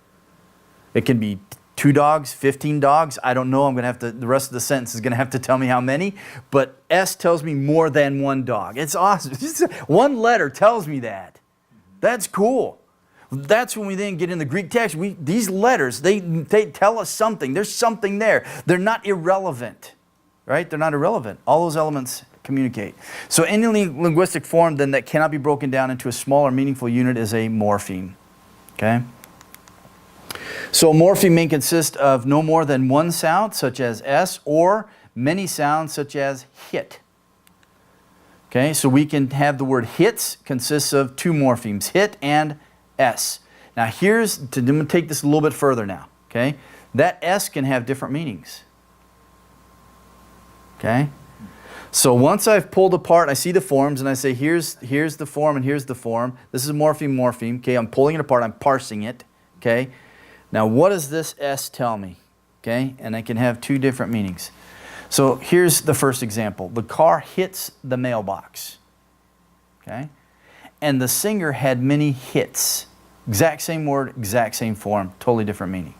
It can be 2 dogs, 15 dogs. I don't know. I'm going to have to, the rest of the sentence is going to have to tell me how many, but S tells me more than one dog. It's awesome. One letter tells me that. That's cool. That's when we then get in the Greek text. These letters, they tell us something. There's something there. They're not irrelevant, right? They're not irrelevant. All those elements communicate. So any linguistic form then that cannot be broken down into a smaller meaningful unit is a morpheme. Okay? So a morpheme may consist of no more than one sound, such as S, or many sounds, such as hit. Okay, so we can have the word hits consists of 2 morphemes, hit and S. Now I'm going to take this a little bit further now. Okay, that S can have different meanings. Okay, so once I've pulled apart, I see the forms and I say here's the form and here's the form. This is morpheme. Okay, I'm pulling it apart. I'm parsing it. Okay, now what does this S tell me? Okay, and I can have 2 different meanings. So here's the first example. The car hits the mailbox. Okay, and the singer had many hits. Exact same word, exact same form, totally different meaning.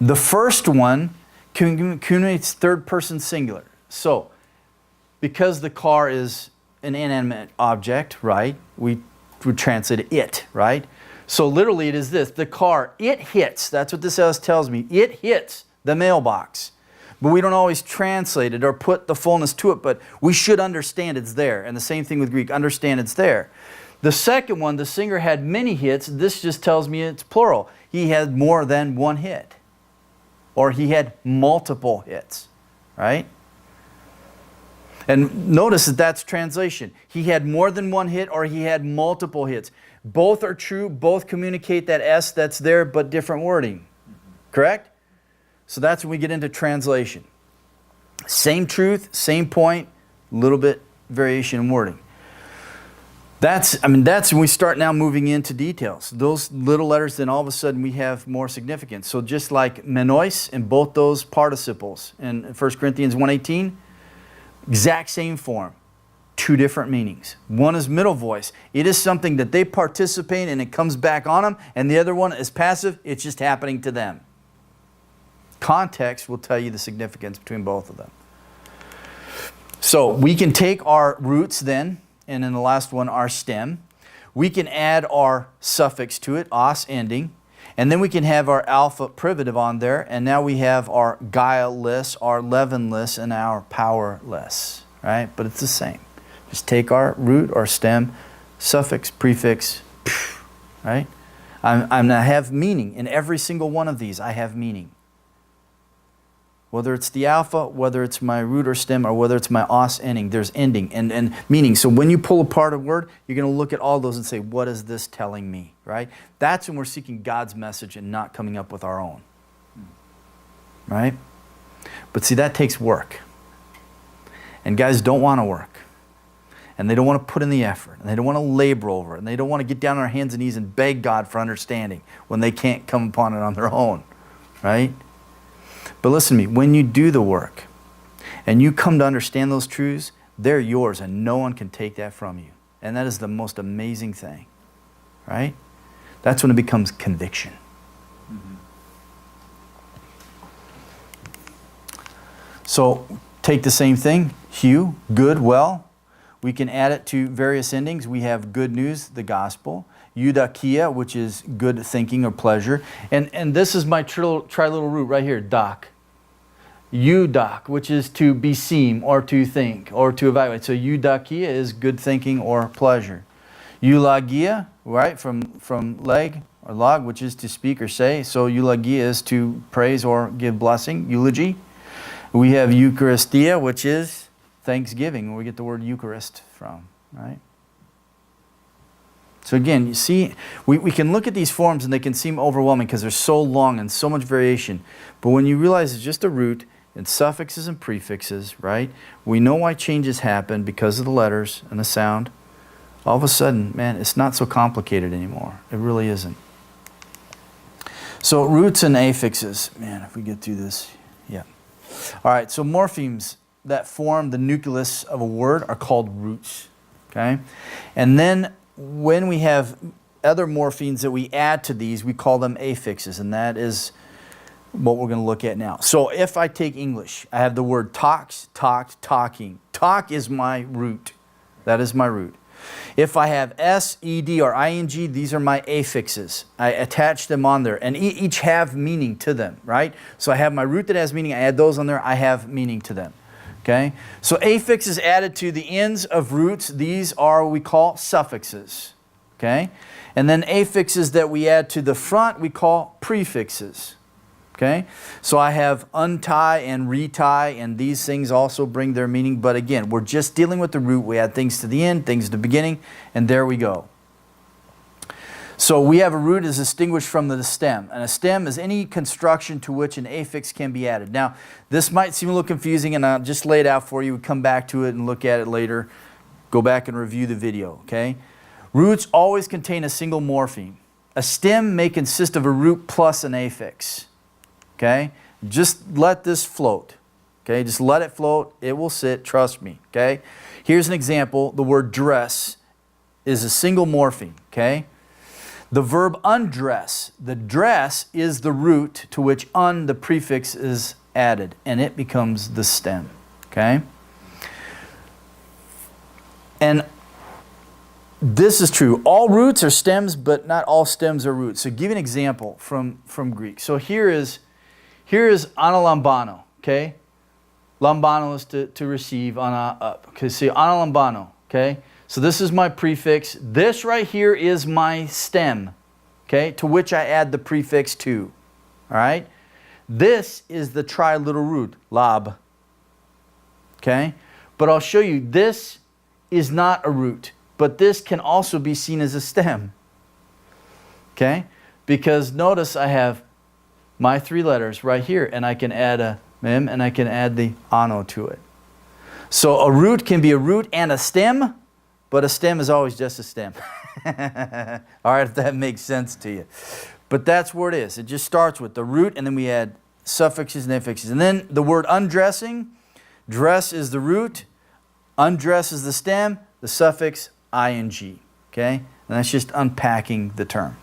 The first one communicates third person singular. So, because the car is an inanimate object, right, we would translate it, right? So literally it is this, the car, it hits, that's what this S tells me, it hits the mailbox. But we don't always translate it or put the fullness to it, but we should understand it's there. And the same thing with Greek, understand it's there. The second one, the singer had many hits. This just tells me it's plural. He had more than one hit. Or he had multiple hits, right? And notice that that's translation. He had more than one hit or he had multiple hits. Both are true. Both communicate that S that's there, but different wording. Correct? So that's when we get into translation. Same truth, same point, little bit variation in wording. That's when we start now moving into details. Those little letters, then all of a sudden we have more significance. So just like menois in both those participles in 1 Corinthians 1:18, exact same form, 2 different meanings. One is middle voice. It is something that they participate in and it comes back on them, and the other one is passive. It's just happening to them. Context will tell you the significance between both of them. So we can take our roots then, and in the last one, our stem. We can add our suffix to it, os ending, and then we can have our alpha privative on there, and now we have our guileless, our leavenless, and our powerless, right? But it's the same. Just take our root, our stem, suffix, prefix, right? I have meaning. In every single one of these, I have meaning. Whether it's the alpha, whether it's my root or stem, or whether it's my os ending, there's ending and meaning. So when you pull apart a word, you're going to look at all those and say, what is this telling me, right? That's when we're seeking God's message and not coming up with our own, right? But see, that takes work. And guys don't want to work. And they don't want to put in the effort. And they don't want to labor over it. And they don't want to get down on their hands and knees and beg God for understanding when they can't come upon it on their own, right? But listen to me, when you do the work and you come to understand those truths, they're yours and no one can take that from you. And that is the most amazing thing, right? That's when it becomes conviction. Mm-hmm. So take the same thing, hue, good, well. We can add it to various endings. We have good news, the gospel. eudakia, which is good thinking or pleasure. And this is my triliteral root right here, dak. Eudak, which is to beseem or to think or to evaluate. So eudakia is good thinking or pleasure. Eulogia, right, from leg or log, which is to speak or say. So eulogia is to praise or give blessing, eulogy. We have Eucharistia, which is thanksgiving, where we get the word Eucharist from, right? So again, you see, we can look at these forms and they can seem overwhelming because they're so long and so much variation. But when you realize it's just a root and suffixes and prefixes, right? We know why changes happen because of the letters and the sound. All of a sudden, man, it's not so complicated anymore. It really isn't. So roots and affixes. Man, if we get through this, yeah. All right, so morphemes that form the nucleus of a word are called roots, okay? And then when we have other morphemes that we add to these, we call them affixes, and that is what we're going to look at now. So if I take English, I have the word talks, talked, talking. Talk is my root. That is my root. If I have S, ED, or ING, these are my affixes. I attach them on there, and each have meaning to them, right? So I have my root that has meaning, I add those on there, I have meaning to them. Okay? So affixes added to the ends of roots, these are what we call suffixes. Okay? And then affixes that we add to the front, we call prefixes. Okay? So I have untie and retie, and these things also bring their meaning. But again, we're just dealing with the root. We add things to the end, things to the beginning, and there we go. So we have a root as distinguished from the stem. And a stem is any construction to which an affix can be added. Now, this might seem a little confusing, and I'll just lay it out for you. We come back to it and look at it later. Go back and review the video, okay? Roots always contain a single morpheme. A stem may consist of a root plus an affix, okay? Just let this float, okay? Just let it float. It will sit, trust me, okay? Here's an example. The word dress is a single morpheme, okay? The verb undress, the dress is the root to which un, the prefix, is added, and it becomes the stem, okay? And this is true. All roots are stems, but not all stems are roots. So give an example from Greek. So here is analambano, okay? Lambano is to receive, ana up. Okay, see, analambano, okay? So this is my prefix. This right here is my stem, okay, to which I add the prefix to, all right? This is the triliteral root, lab, okay? But I'll show you, this is not a root, but this can also be seen as a stem, okay? Because notice I have my three letters right here, and I can add a mem, and I can add the ano to it. So a root can be a root and a stem, but a stem is always just a stem. All right, if that makes sense to you. But that's where it is. It just starts with the root, and then we add suffixes and affixes. And then the word undressing, dress is the root, undress is the stem, the suffix ing. Okay? And that's just unpacking the term.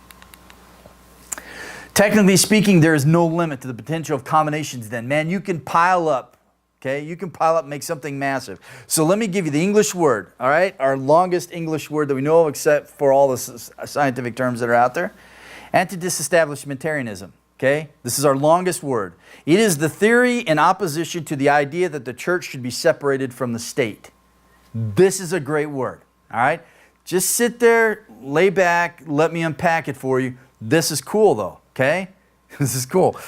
Technically speaking, there is no limit to the potential of combinations then. Man, you can pile up. Okay, you can pile up and make something massive. So let me give you the English word, all right? Our longest English word that we know of except for all the scientific terms that are out there. Anti-disestablishmentarianism, okay? This is our longest word. It is the theory in opposition to the idea that the church should be separated from the state. This is a great word, all right? Just sit there, lay back, let me unpack it for you. This is cool though, okay? This is cool.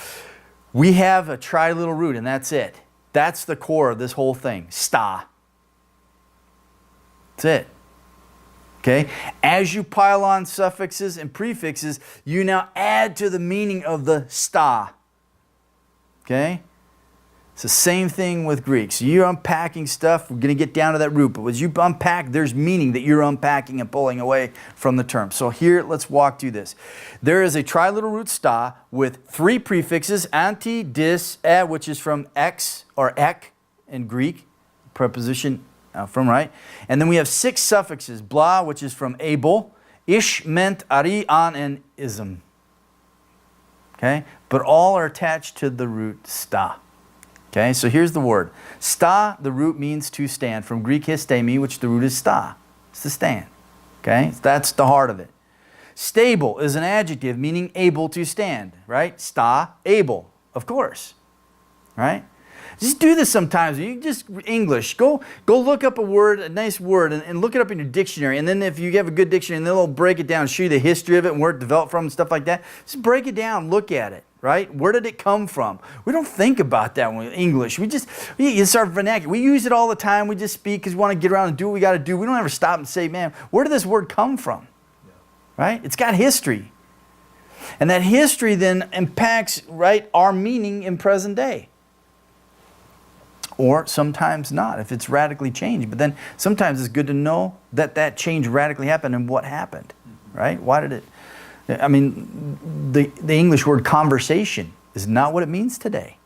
We have a triliteral root and that's it. That's the core of this whole thing. Sta. That's it. Okay? As you pile on suffixes and prefixes, you now add to the meaning of the sta. Okay? It's the same thing with Greek. So you're unpacking stuff. We're going to get down to that root. But as you unpack, there's meaning that you're unpacking and pulling away from the term. So here, let's walk through this. There is a triliteral root sta with three prefixes, anti, dis, e, which is from ex or ek in Greek, preposition from right. And then we have six suffixes, blah, which is from able, ish, ment, ari, an, and ism. Okay? But all are attached to the root sta. Okay, so here's the word. Sta, the root means to stand. From Greek histemi, which the root is sta. It's to stand. Okay, so that's the heart of it. Stable is an adjective meaning able to stand, right? Sta, able, of course, right? Just do this sometimes. You just English. Go look up a word, a nice word, and look it up in your dictionary. And then if you have a good dictionary, and they'll break it down, show you the history of it and where it developed from and stuff like that. Just break it down, look at it, right? Where did it come from? We don't think about that when English. It's our vernacular. We use it all the time. We just speak because we want to get around and do what we got to do. We don't ever stop and say, man, where did this word come from? Right? It's got history. And that history then impacts, right, our meaning in present day. Or sometimes not, if it's radically changed. But then sometimes it's good to know that that change radically happened and what happened, right? Why did it? I mean, the English word conversation is not what it means today.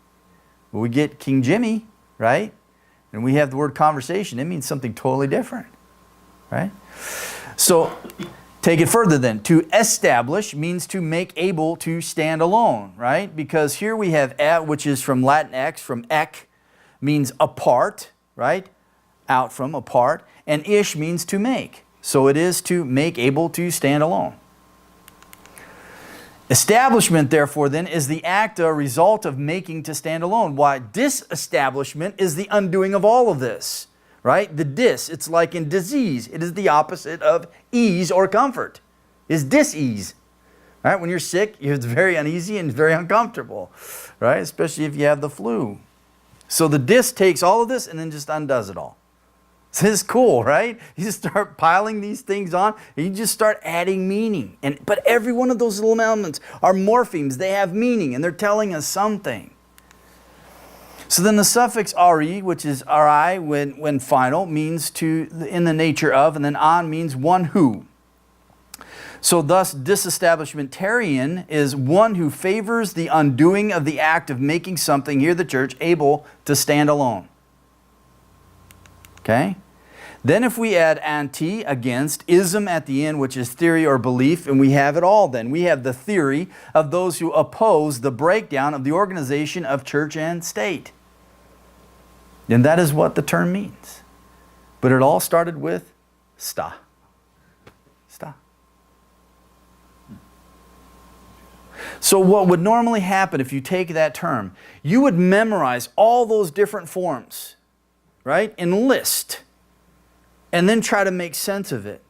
When we get King Jimmy, right? And we have the word conversation, it means something totally different, right? So take it further then. To establish means to make able to stand alone, right? Because here we have at, which is from Latin ex, from ek, means apart, right? Out from, apart. And ish means to make. So it is to make able to stand alone. Establishment, therefore, then, is the act or result of making to stand alone. Why? Disestablishment is the undoing of all of this, right? The dis, it's like in disease. It is the opposite of ease or comfort. Is dis-ease. Right? When you're sick, it's very uneasy and very uncomfortable, right? Especially if you have the flu. So the dis takes all of this and then just undoes it all. So this is cool, right? You just start piling these things on and you just start adding meaning. But every one of those little elements are morphemes. They have meaning and they're telling us something. So then the suffix re, which is ri when final, means to in the nature of, and then on means one who. So thus, disestablishmentarian is one who favors the undoing of the act of making something, here the church, able to stand alone. Okay? Then if we add anti, against, ism at the end, which is theory or belief, and we have it all then. We have the theory of those who oppose the breakdown of the organization of church and state. And that is what the term means. But it all started with sta. Sta. So what would normally happen if you take that term, you would memorize all those different forms, right? Enlist, and then try to make sense of it.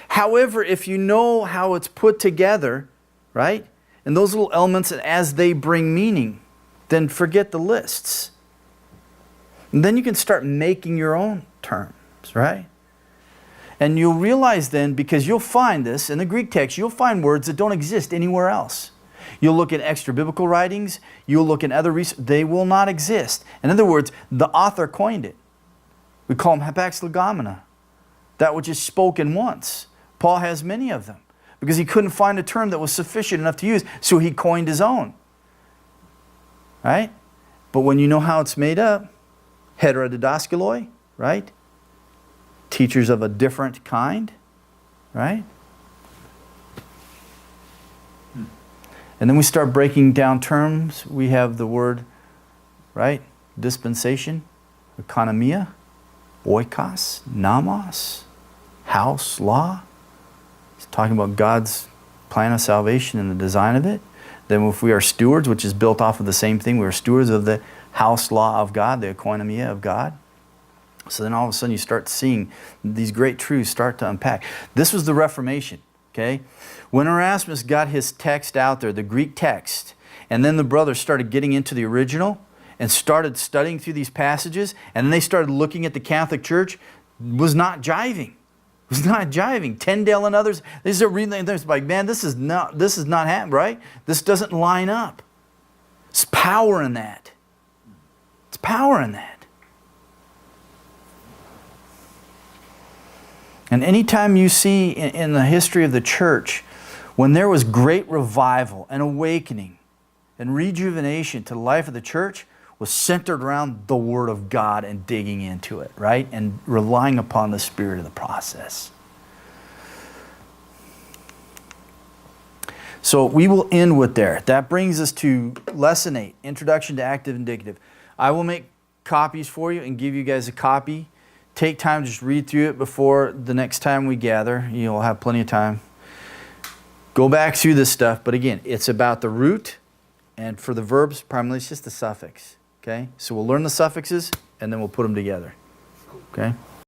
However, if you know how it's put together, right? And those little elements as they bring meaning, then forget the lists. And then you can start making your own terms, right? And you'll realize then, because you'll find this in the Greek text, you'll find words that don't exist anywhere else. You'll look at extra biblical writings, you'll look at other research, they will not exist. In other words, the author coined it. We call them hapax legomena, that which is spoken once. Paul has many of them because he couldn't find a term that was sufficient enough to use, so he coined his own. Right? But when you know how it's made up, heterodidaskaloi, right? Teachers of a different kind, right? And then we start breaking down terms. We have the word, right? Dispensation, economia, oikos, nomos, house, law. It's talking about God's plan of salvation and the design of it. Then if we are stewards, which is built off of the same thing, we are stewards of the house law of God, the oikonomia of God. So then all of a sudden you start seeing these great truths start to unpack. This was the Reformation, okay? When Erasmus got his text out there, the Greek text, and then the brothers started getting into the original and started studying through these passages, and then they started looking at the Catholic Church, was not jiving. It was not jiving. Tyndale and others, they start reading and they're like, man, this is not happening, right? This doesn't line up. It's power in that. It's power in that. And anytime you see in the history of the church, when there was great revival and awakening and rejuvenation to the life of the church, was centered around the Word of God and digging into it, right? And relying upon the Spirit of the process. So we will end with there. That brings us to Lesson 8, Introduction to Active Indicative. I will make copies for you and give you guys a copy. Take time to just read through it before the next time we gather. You'll have plenty of time. Go back through this stuff, but again, it's about the root, and for the verbs, primarily it's just the suffix. Okay? So we'll learn the suffixes, and then we'll put them together. Okay?